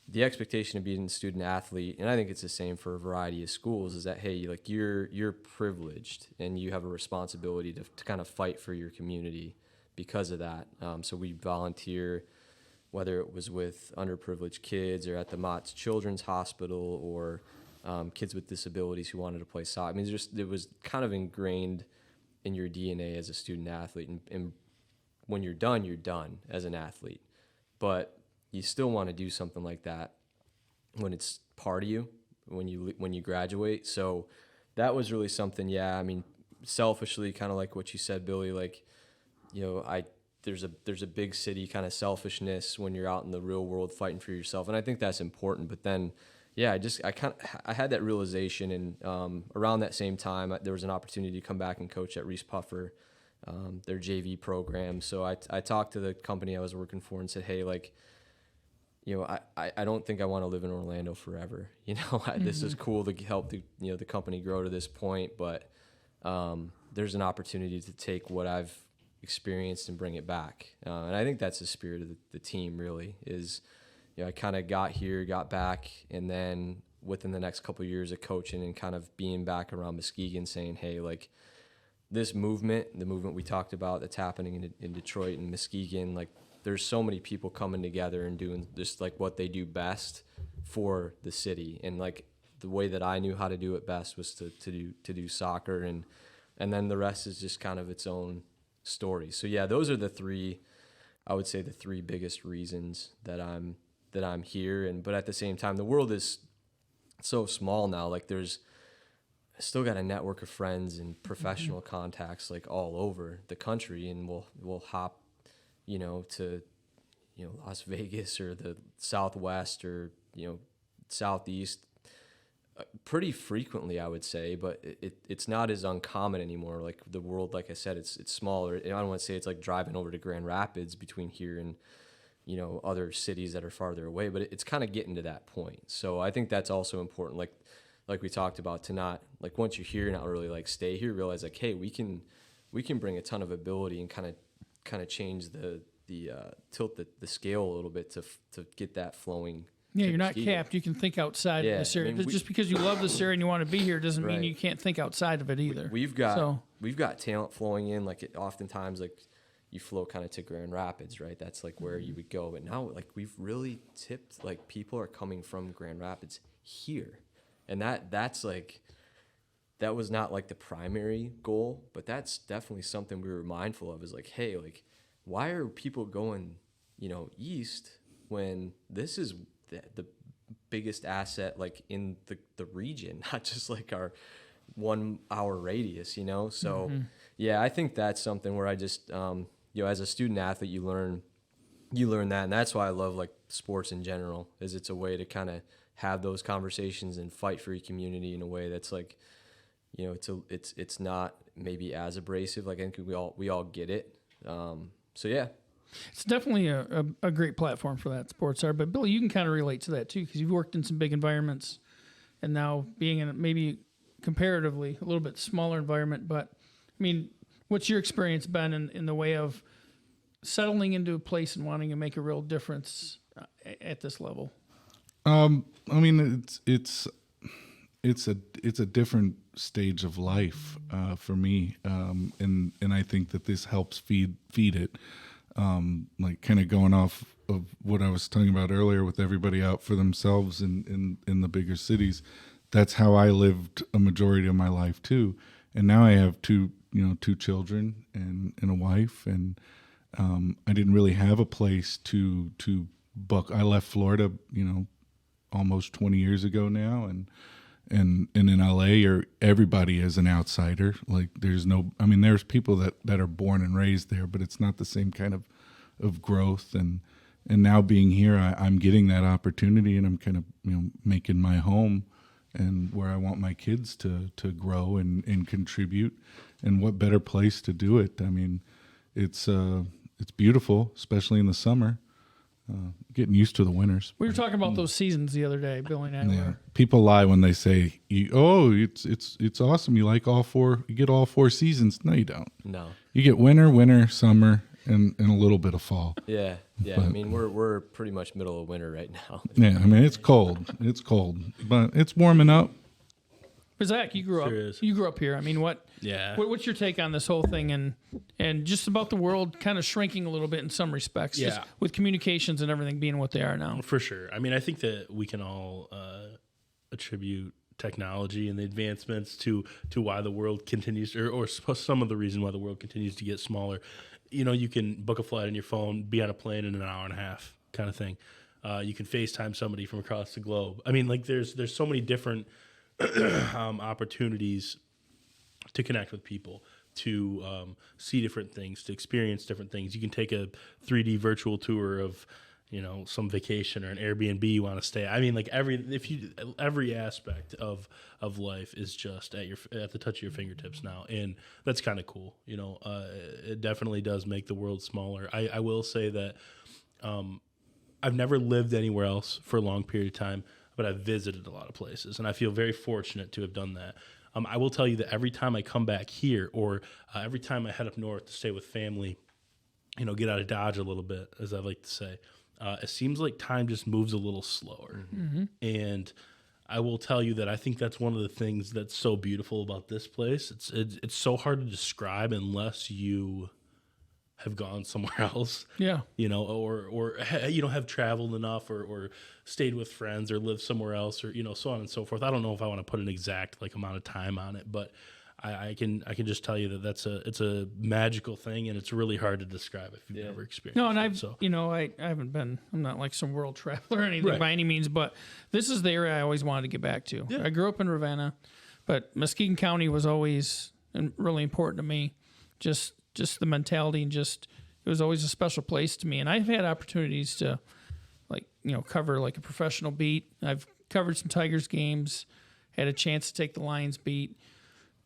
the expectation of being a student athlete, and I think it's the same for a variety of schools, is that, hey, like you're privileged and you have a responsibility to kind of fight for your community because of that. So we volunteer, whether it was with underprivileged kids or at the Mott's Children's Hospital, or kids with disabilities who wanted to play soccer. I mean, it was kind of ingrained in your DNA as a student athlete, and when you're done as an athlete. But you still want to do something like that when it's part of you, when you graduate. So that was really something. Yeah, I mean, selfishly, kind of like what you said, Billy. Like, there's a big city kind of selfishness when you're out in the real world fighting for yourself, and I think that's important. But then, yeah, I had that realization, and around that same time, there was an opportunity to come back and coach at Reese Puffer, their JV program. So I talked to the company I was working for and said, hey, like, I don't think I want to live in Orlando forever. This is cool to help the company grow to this point, but there's an opportunity to take what I've experienced and bring it back. And I think that's the spirit of the team, really, is, I kind of got back, and then within the next couple of years of coaching and kind of being back around Muskegon, saying, hey, like, this movement, the movement we talked about that's happening in Detroit and Muskegon, like, there's so many people coming together and doing just like what they do best for the city. And like the way that I knew how to do it best was to do soccer, and then the rest is just kind of its own story. So yeah, those are the three biggest reasons that I'm here. But at the same time, the world is so small now. Like I still got a network of friends and professional contacts like all over the country, and we'll hop to Las Vegas or the Southwest or Southeast pretty frequently, I would say. But it's not as uncommon anymore. Like the world, like I said, it's smaller. I don't want to say it's like driving over to Grand Rapids between here and other cities that are farther away, but it's kind of getting to that point. So I think that's also important, like we talked about, to not, like, once you're here, not really like stay here, realize like, hey, we can bring a ton of ability and kind of change the tilt the scale a little bit to get that flowing. Yeah, you're not capped. You can think outside of this area. Just because you love this area and you want to be here doesn't mean you can't think outside of it either. We've got talent flowing in. Like oftentimes, like you flow kind of to Grand Rapids, right? That's like where you would go. But now, like, we've really tipped, like, people are coming from Grand Rapids here, and that's like, that was not like the primary goal, but that's definitely something we were mindful of. Is like, hey, like, why are people going, east when this is the biggest asset, like, in the region, not just like our 1 hour radius, So yeah, I think that's something where I just, as a student athlete, you learn that. And that's why I love, like, sports in general, is it's a way to kind of have those conversations and fight for your community in a way that's like, it's not maybe as abrasive. Like, I think we all get it. So yeah. It's definitely a great platform for that, sports art. But Billy, you can kind of relate to that too, because you've worked in some big environments, and now being in maybe comparatively a little bit smaller environment. But I mean, what's your experience been in the way of settling into a place and wanting to make a real difference at this level? I mean, it's a different stage of life for me, and I think that this helps feed it. Like kind of going off of what I was talking about earlier with everybody out for themselves in the bigger cities. That's how I lived a majority of my life too. And now I have two children and a wife, and I didn't really have a place to buck. I left Florida, almost 20 years ago now, and in LA, everybody is an outsider. Like there's people that are born and raised there, but it's not the same kind of growth. And now being here, I'm getting that opportunity, and I'm kind of making my home and where I want my kids to grow and contribute. And what better place to do it? I mean, it's beautiful, especially in the summer. Getting used to the winters. We were talking about those seasons the other day, Billy and I. Yeah. People lie when they say, it's awesome. You like you get all 4 seasons. No, you don't. No. You get winter, summer, and a little bit of fall. Yeah. But, I mean, we're pretty much middle of winter right now. Yeah, I mean, it's cold. It's cold, but it's warming up. But Zach, you grew up here. I mean, what's your take on this whole thing and just about the world kind of shrinking a little bit in some respects, just with communications and everything being what they are now? For sure. I mean, I think that we can all attribute technology and the advancements to why the world continues, or some of the reason why the world continues to get smaller. You can book a flight on your phone, be on a plane in an hour and a half, kind of thing. You can FaceTime somebody from across the globe. I mean, like there's so many different opportunities to connect with people, to see different things, to experience different things. You can take a 3D virtual tour of some vacation or an Airbnb you want to stay. I mean, like every aspect of life is just at the touch of your fingertips now, and that's kind of cool. It definitely does make the world smaller. I will say that I've never lived anywhere else for a long period of time, but I've visited a lot of places, and I feel very fortunate to have done that. I will tell you that every time I come back here, or every time I head up north to stay with family, get out of Dodge a little bit, as I like to say, it seems like time just moves a little slower. Mm-hmm. And I will tell you that I think that's one of the things that's so beautiful about this place. It's so hard to describe unless you have gone somewhere else. Yeah. Or have traveled enough or stayed with friends or lived somewhere else, or, so on and so forth. I don't know if I want to put an exact amount of time on it, but I can just tell you that it's a magical thing, and it's really hard to describe if you've never experienced it. No, and I haven't been, I'm not like some world traveler or anything by any means, but this is the area I always wanted to get back to. Yeah. I grew up in Ravenna, but Muskegon County was always really important to me. Just the mentality, and it was always a special place to me. And I've had opportunities to cover like a professional beat. I've covered some Tigers games, had a chance to take the Lions beat,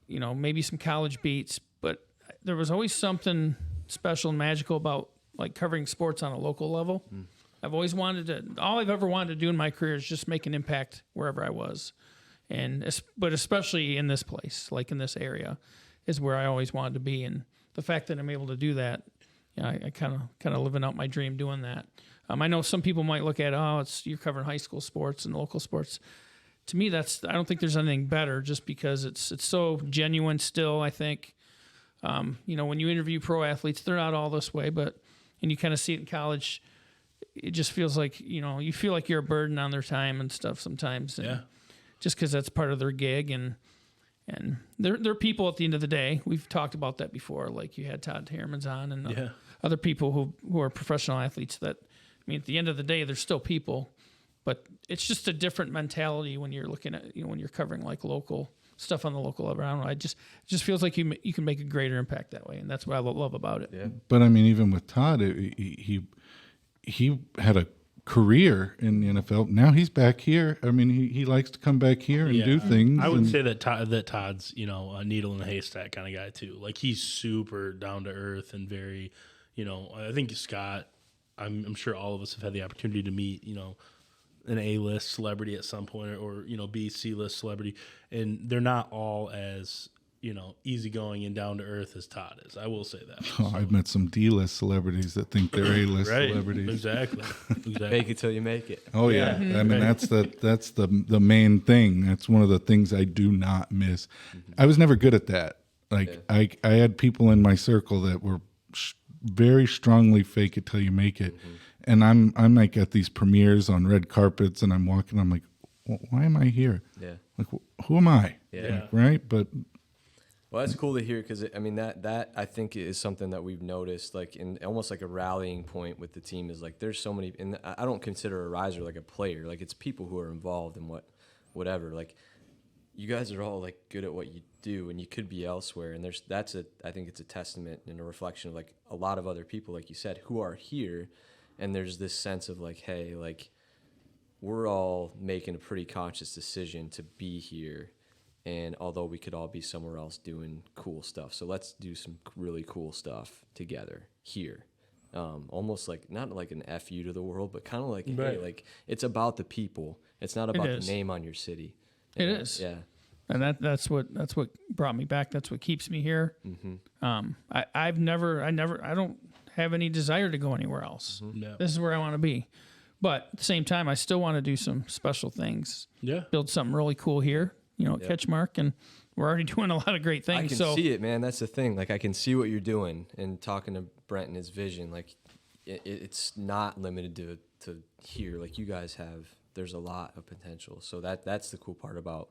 maybe some college beats, but there was always something special and magical about like covering sports on a local level. I've always all I've ever wanted to do in my career is just make an impact wherever I was. But especially in this place, like in this area, is where I always wanted to be. And the fact that I'm able to do that, I kind of living out my dream doing that. I know some people might look at, you're covering high school sports and local sports. To me, I don't think there's anything better, just because it's so genuine still, I think. When you interview pro athletes, they're not all this way, and you kind of see it in college, it just feels like, you feel like you're a burden on their time and stuff sometimes. And just because that's part of their gig, and they're people at the end of the day. We've talked about that before. Like you had Todd Herman's on, and other people who are professional athletes that, at the end of the day, they're still people, but it's just a different mentality when you're looking at, when you're covering like local stuff on the local level. I don't know. It just feels like you can make a greater impact that way. And that's what I love about it. Yeah. But even with Todd, he had a career in the NFL. Now he's back here. He likes to come back here and do things. I would say that Todd's, a needle in a haystack kind of guy too. Like he's super down to earth and very, I think Scott, I'm sure all of us have had the opportunity to meet, an A-list celebrity at some point, or B, C-list celebrity, and they're not all as easygoing and down to earth as Todd is. I will say that. Oh, I've met some D-list celebrities that think they're A-list Right. celebrities. Exactly. Make it till you make it. Oh yeah, I mean Right. that's the main thing. That's one of the things I do not miss. I was never good at that. Like I had people in my circle that were very strongly fake it till you make it, and I'm like at these premieres on red carpets, and I'm walking. I'm like, why am I here? Yeah. Like who am I? Yeah. Like, right, but. Well, that's cool to hear because I mean that I think is something that we've noticed, like in almost like a rallying point with the team is like there's so many, and I don't consider a riser like a player, like it's people who are involved in whatever. Like you guys are all like good at what you do, and you could be elsewhere, and I think it's a testament and a reflection of like a lot of other people, like you said, who are here, and there's this sense of like, hey, like we're all making a pretty conscious decision to be here. And although we could all be somewhere else doing cool stuff, so let's do some really cool stuff together here. Almost like not like an FU to the world, but kind of like, hey, like it's about the people. It's not about the name on your city. It is. Yeah. And that's what brought me back. That's what keeps me here. I don't have any desire to go anywhere else. No. This is where I want to be. But at the same time, I still want to do some special things. Yeah. Build something really cool here, at CatchMark, and we're already doing a lot of great things. I can see it, man. That's the thing. Like I can see what you're doing, and talking to Brent and his vision, like it's not limited to here. Like you guys have, there's a lot of potential. So that's the cool part about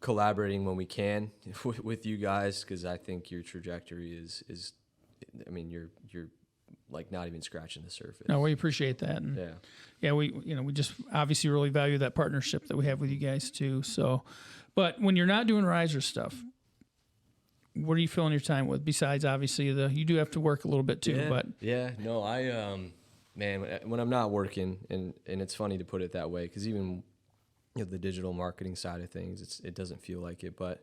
collaborating when we can with you guys, because I think your trajectory is I mean you're like not even scratching the surface. No, we appreciate that. And we just obviously really value that partnership that we have with you guys too. So, but when you're not doing riser stuff, what are you filling your time with besides obviously you do have to work a little bit too, but no, I man, when I'm not working, and it's funny to put it that way, because even the digital marketing side of things, it doesn't feel like it, but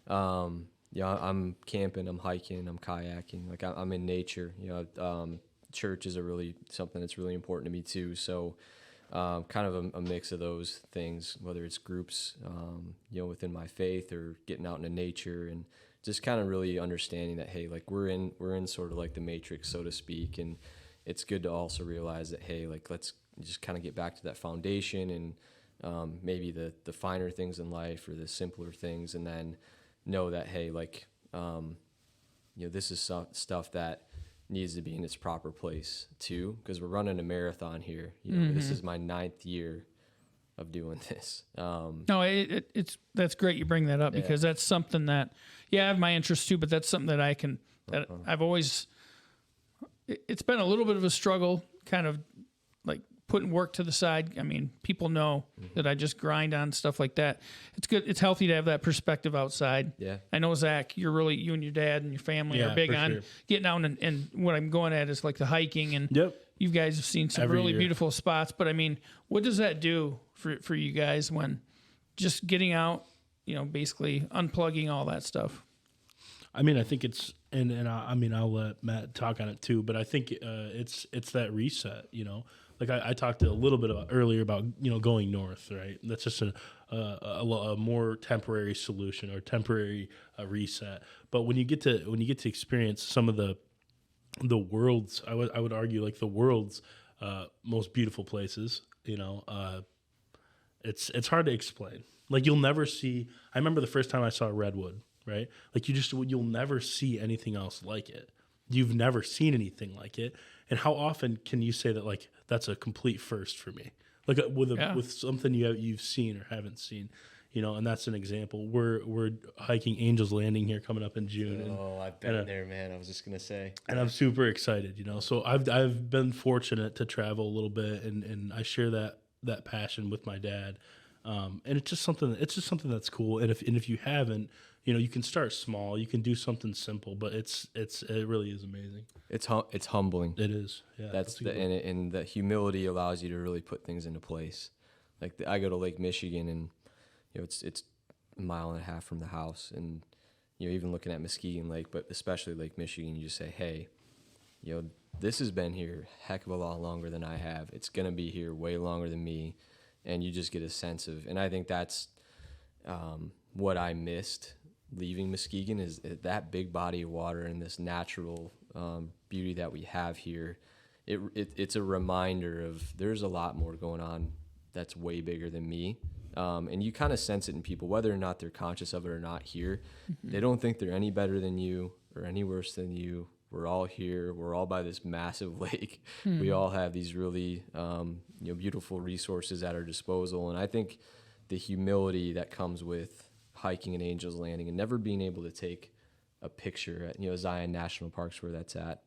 I'm camping, I'm hiking, I'm kayaking, like I'm in nature. Church is something that's really important to me too. So kind of a mix of those things, whether it's groups, within my faith, or getting out into nature, and just kind of really understanding that, hey, like we're in sort of like the matrix, so to speak. And it's good to also realize that, hey, like let's just kind of get back to that foundation, and maybe the finer things in life, or the simpler things, and then know that, hey, like, this is stuff that needs to be in its proper place too, because we're running a marathon here. This is my 9th year of doing this. No, that's great you bring that up, because that's something that, I have my interest too, but that's something that I've always, it's been a little bit of a struggle, kind of like putting work to the side. I mean, people know that I just grind on stuff like that. It's good. It's healthy to have that perspective outside. Yeah. I know, Zach, you and your dad and your family are big on getting out, and what I'm going at is like the hiking, and you guys have seen some really beautiful spots. But I mean, what does that do for you guys when just getting out, basically unplugging all that stuff? I mean, I think it's, and I'll let Matt talk on it too, but I think it's that reset, Like I talked a little bit earlier about going north, right? That's just a more temporary solution, or temporary reset. But when you get to experience some of the world's, I would argue, like the world's most beautiful places, it's hard to explain. Like you'll never see. I remember the first time I saw a redwood, right? Like you'll never see anything else like it. You've never seen anything like it. And how often can you say that, like, that's a complete first for me? Like with something you've seen or haven't seen, and that's an example. We're hiking Angel's Landing here coming up in June. I've been there, man. I was just gonna say. And I'm super excited, So I've been fortunate to travel a little bit, and I share that passion with my dad. And it's just something that's cool. And if you haven't, you can start small. You can do something simple, but it really is amazing. It's humbling. It is. Yeah. And the humility allows you to really put things into place. Like I go to Lake Michigan, and it's a mile and a half from the house, and even looking at Muskegon Lake, but especially Lake Michigan, you just say, hey, this has been here a heck of a lot longer than I have. It's gonna be here way longer than me, and you just get a sense of. And I think that's what I missed leaving Muskegon is that big body of water and this natural beauty that we have here. It's a reminder of there's a lot more going on that's way bigger than me. And you kind of sense it in people, whether or not they're conscious of it or not here. They don't think they're any better than you or any worse than you. We're all here. We're all by this massive lake. We all have these really beautiful resources at our disposal. And I think the humility that comes with hiking in Angel's Landing and never being able to take a picture at Zion National Park's where that's at,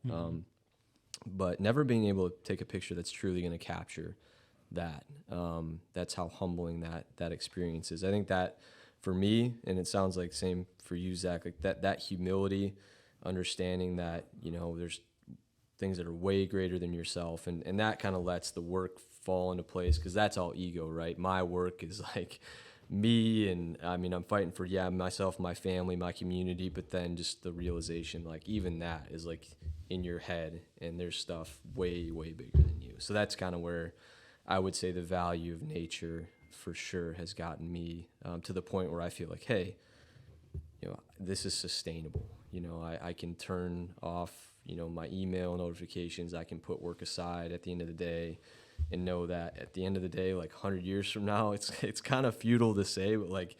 but never being able to take a picture that's truly going to capture that. That's how humbling that experience is. I think that for me, and it sounds like same for you, Zach, like that humility, understanding that there's things that are way greater than yourself, and that kind of lets the work fall into place, because that's all ego, right? My work is like me, and I mean I'm fighting for myself, my family, my community, but then just the realization like even that is like in your head, and there's stuff way bigger than you. So that's kind of where I would say the value of nature for sure has gotten me to the point where I feel like, hey, this is sustainable. I can turn off, my email notifications. I can put work aside at the end of the day and know that at the end of the day, like 100 years from now, it's kind of futile to say, but like,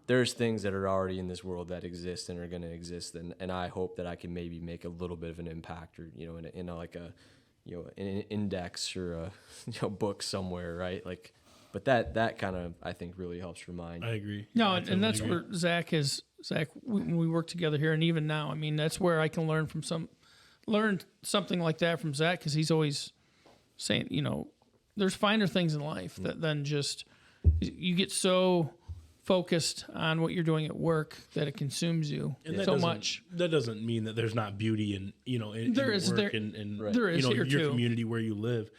there's things that are already in this world that exist and are going to exist. And I hope that I can maybe make a little bit of an impact, or, in an index or a book somewhere, right? Like, but that kind of, I think, really helps remind. I agree. No, I and that's agree. where Zach, when we work together here, and even now, I mean, that's where I can learn something like that from Zach, because he's always saying, there's finer things in life than just, you get so focused on what you're doing at work that it consumes you so much. That doesn't mean that there's not beauty in There in is work there is here your too. community where you live.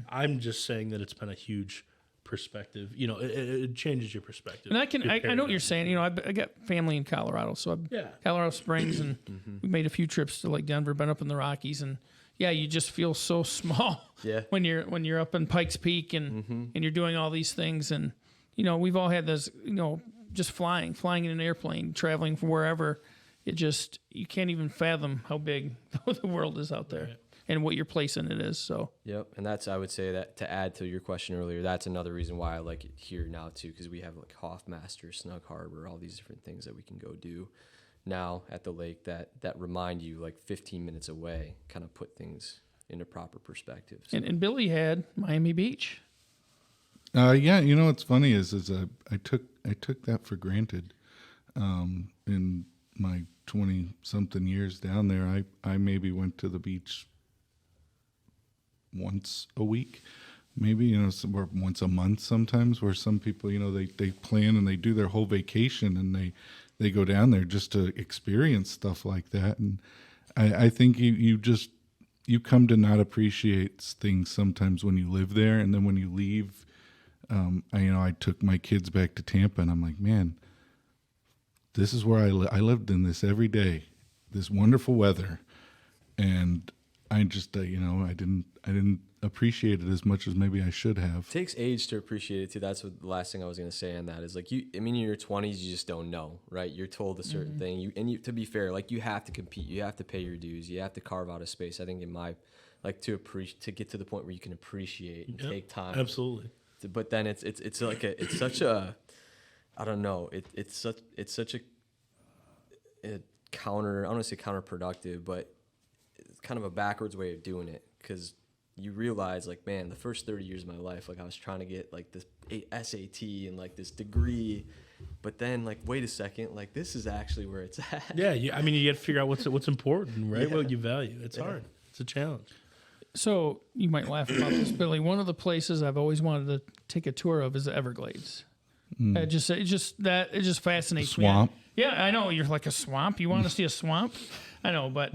I'm just saying that it's been a huge perspective. It changes your perspective. And I know what you're saying. I got family in Colorado, so Colorado Springs, and we made a few trips to like Denver, been up in the Rockies, and you just feel so small when you're up in Pikes Peak and you're doing all these things. And we've all had this, just flying in an airplane, traveling from wherever. You can't even fathom how big the world is out there. Right. And what your place in it is. So yep, and that's, I would say, that to add to your question earlier, that's another reason why I like it here now too, because we have like Hoffmaster, Snug Harbor, all these different things that we can go do now at the lake that remind you like 15 minutes away, kind of put things into proper perspective. So. And Billy had Miami Beach. What's funny is I took that for granted. In my 20-something years down there, I maybe went to the beach once a week, maybe, or once a month sometimes, where some people, they plan and they do their whole vacation and they go down there just to experience stuff like that. And I think you come to not appreciate things sometimes when you live there. And then when you leave, I took my kids back to Tampa, and I'm like, man, this is where I lived in this every day, this wonderful weather. And I just, I didn't appreciate it as much as maybe I should have. It takes age to appreciate it too. That's what the last thing I was going to say on that is like in your 20s, you just don't know, right? You're told a certain thing. To be fair, like you have to compete, you have to pay your dues, you have to carve out a space. I think to get to the point where you can appreciate and take time. Absolutely. But then it's such a, I don't know. It's such a counter. I don't want to say counterproductive, but it's kind of a backwards way of doing it, because you realize like, man, the first 30 years of my life, like I was trying to get like this SAT and like this degree, but then like, wait a second, like this is actually where it's at. Yeah, you got to figure out what's important, right? What you value. It's hard. It's a challenge. So you might laugh about this, Billy. One of the places I've always wanted to take a tour of is the Everglades. It just fascinates swamp. me. Yeah, I know. You're like, a swamp? You want to see a swamp? I know, but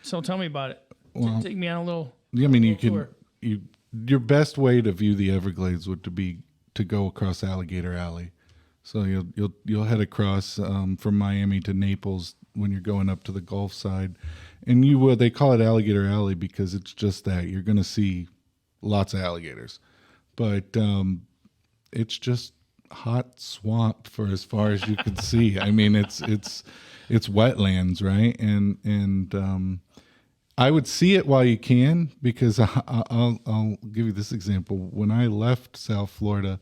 so tell me about it. Well, take me on a little. I mean, you tour. your best way to view the Everglades would be to go across Alligator Alley. So you'll head across from Miami to Naples when you're going up to the Gulf side, and they call it Alligator Alley because it's just that you're going to see lots of alligators, but it's just hot swamp for as far as you could see. I mean, it's wetlands, right? And I would see it while you can, because I'll give you this example. When I left South Florida,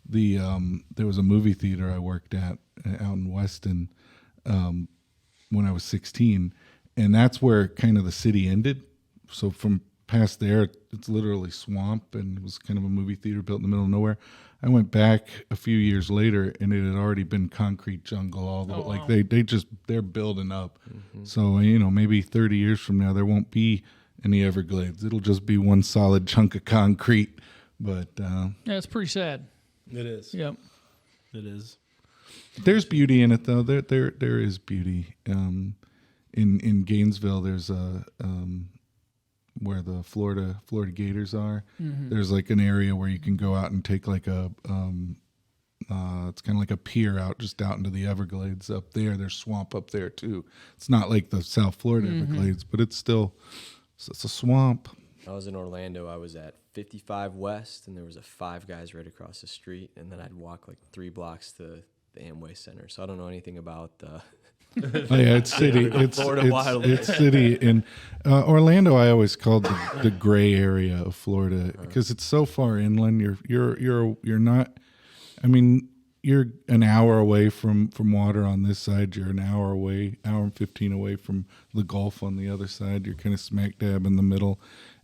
there was a movie theater I worked at out in Weston when I was 16, and that's where kind of the city ended. So from past there, it's literally swamp, and it was kind of a movie theater built in the middle of nowhere. I went back a few years later, and it had already been concrete jungle. Like they're building up. Mm-hmm. So maybe 30 years from now, there won't be any Everglades. It'll just be one solid chunk of concrete. But yeah, it's pretty sad. It is. Yep, it is. There's beauty in it, though. There is beauty. In Gainesville, there's a where the Florida Gators are. Mm-hmm. There's like an area where you can go out and take like a it's kind of like a pier out just out into the Everglades up there. There's swamp up there too. It's not like the South Florida Everglades, but it's a swamp. I was in Orlando. I was at 55 West, and there was a Five Guys right across the street, and then I'd walk like 3 blocks to the Amway Center. So I don't know anything about the oh yeah, it's city. It's city. In Orlando, I always called the gray area of Florida because it's so far inland. You're not. I mean, you're an hour away from water on this side. You're an hour and 15 away from the Gulf on the other side. You're kind of smack dab in the middle,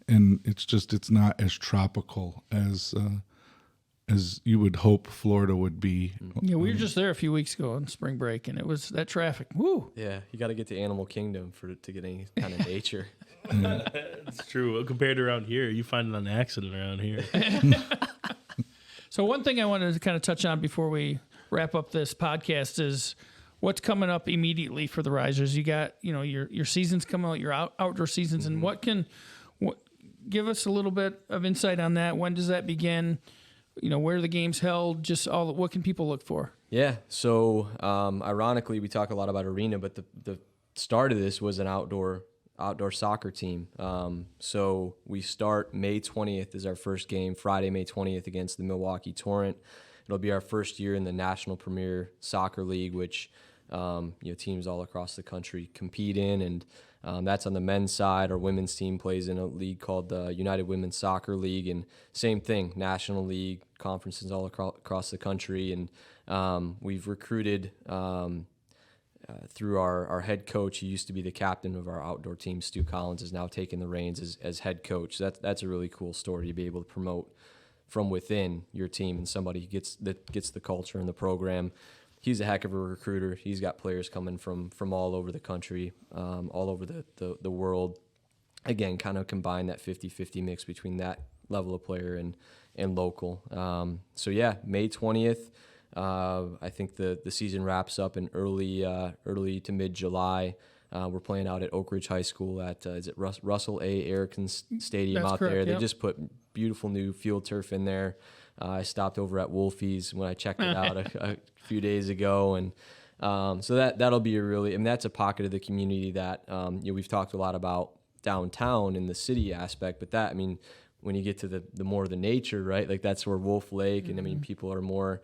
and it's not as tropical as you would hope Florida would be. Yeah, we were just there a few weeks ago on spring break, and it was that traffic. Woo! Yeah, you got to get to Animal Kingdom to get any kind of nature. It's true. Compared to around here, you find an accident around here. So one thing I wanted to kind of touch on before we wrap up this podcast is what's coming up immediately for the Risers. You got your seasons coming out, your outdoor seasons, and what give us a little bit of insight on that. When does that begin? Where the game's held, just what can people look for? Yeah. So, ironically, we talk a lot about arena, but the start of this was an outdoor soccer team. So we start May 20th is our first game, Friday, May 20th against the Milwaukee Torrent. It'll be our first year in the National Premier Soccer League, which, teams all across the country compete in, and that's on the men's side. Our women's team plays in a league called the United Women's Soccer League, and same thing, National League, conferences all across the country. And we've recruited through our head coach. He used to be the captain of our outdoor team. Stu Collins is now taking the reins as head coach. So that's a really cool story to be able to promote from within your team, and somebody gets the culture and the program. He's a heck of a recruiter. He's got players coming from all over the country, all over the world. Again, kind of combine that 50-50 mix between that level of player and local. So yeah, May 20th. I think the season wraps up in early to mid-July. We're playing out at Oak Ridge High School at is it Russell A. Erickson Stadium. That's out correct, there. yep. They just put beautiful new field turf in there. I stopped over at Wolfie's when I checked it out a few days ago, and so that'll be that's a pocket of the community that we've talked a lot about downtown in the city aspect, but that when you get to the more of the nature, right? Like that's where Wolf Lake, and people are more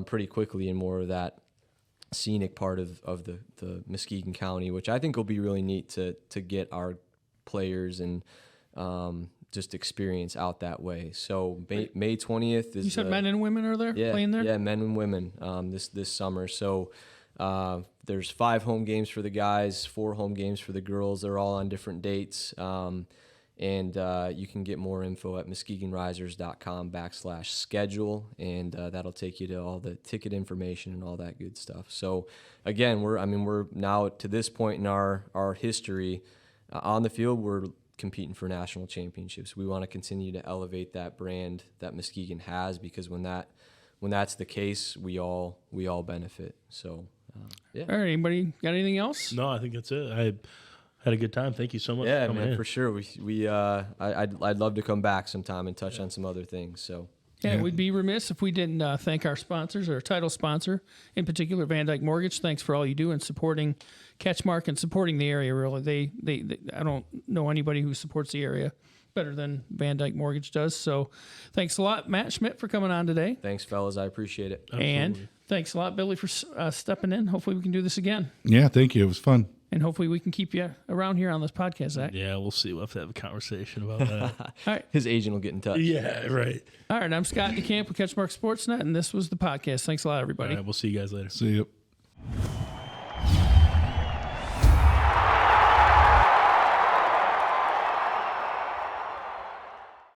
pretty quickly in more of that scenic part of the Muskegon County, which I think will be really neat to get our players and just experience out that way. So May 20th is. You said men and women are there playing there? Yeah, men and women this summer. So there's 5 home games for the guys, 4 home games for the girls. They're all on different dates. And you can get more info at muskegonrisers.com/schedule, and that'll take you to all the ticket information and all that good stuff. So again, we're now to this point in our history on the field. We're competing for national championships. We want to continue to elevate that brand that Muskegon has, because when that's the case, we all benefit. So yeah. All right, anybody got anything else? No, I think that's it. I had a good time. Thank you so much. Yeah, for coming man, in. for sure. I'd love to come back sometime and touch on some other things. So. Yeah, we'd be remiss if we didn't thank our sponsors, our title sponsor, in particular, Van Dyke Mortgage. Thanks for all you do in supporting CatchMark and supporting the area, really. They I don't know anybody who supports the area better than Van Dyke Mortgage does. So thanks a lot, Matt Schmitt, for coming on today. Thanks, fellas. I appreciate it. And thanks a lot, Billy, for stepping in. Hopefully we can do this again. Yeah, thank you. It was fun. And hopefully we can keep you around here on this podcast, Zach. Yeah, we'll see. We'll have to have a conversation about that. All right. His agent will get in touch. Yeah, right. All right. I'm Scott DeCamp with CatchMark SportsNet, and this was the podcast. Thanks a lot, everybody. All right, we'll see you guys later. See you.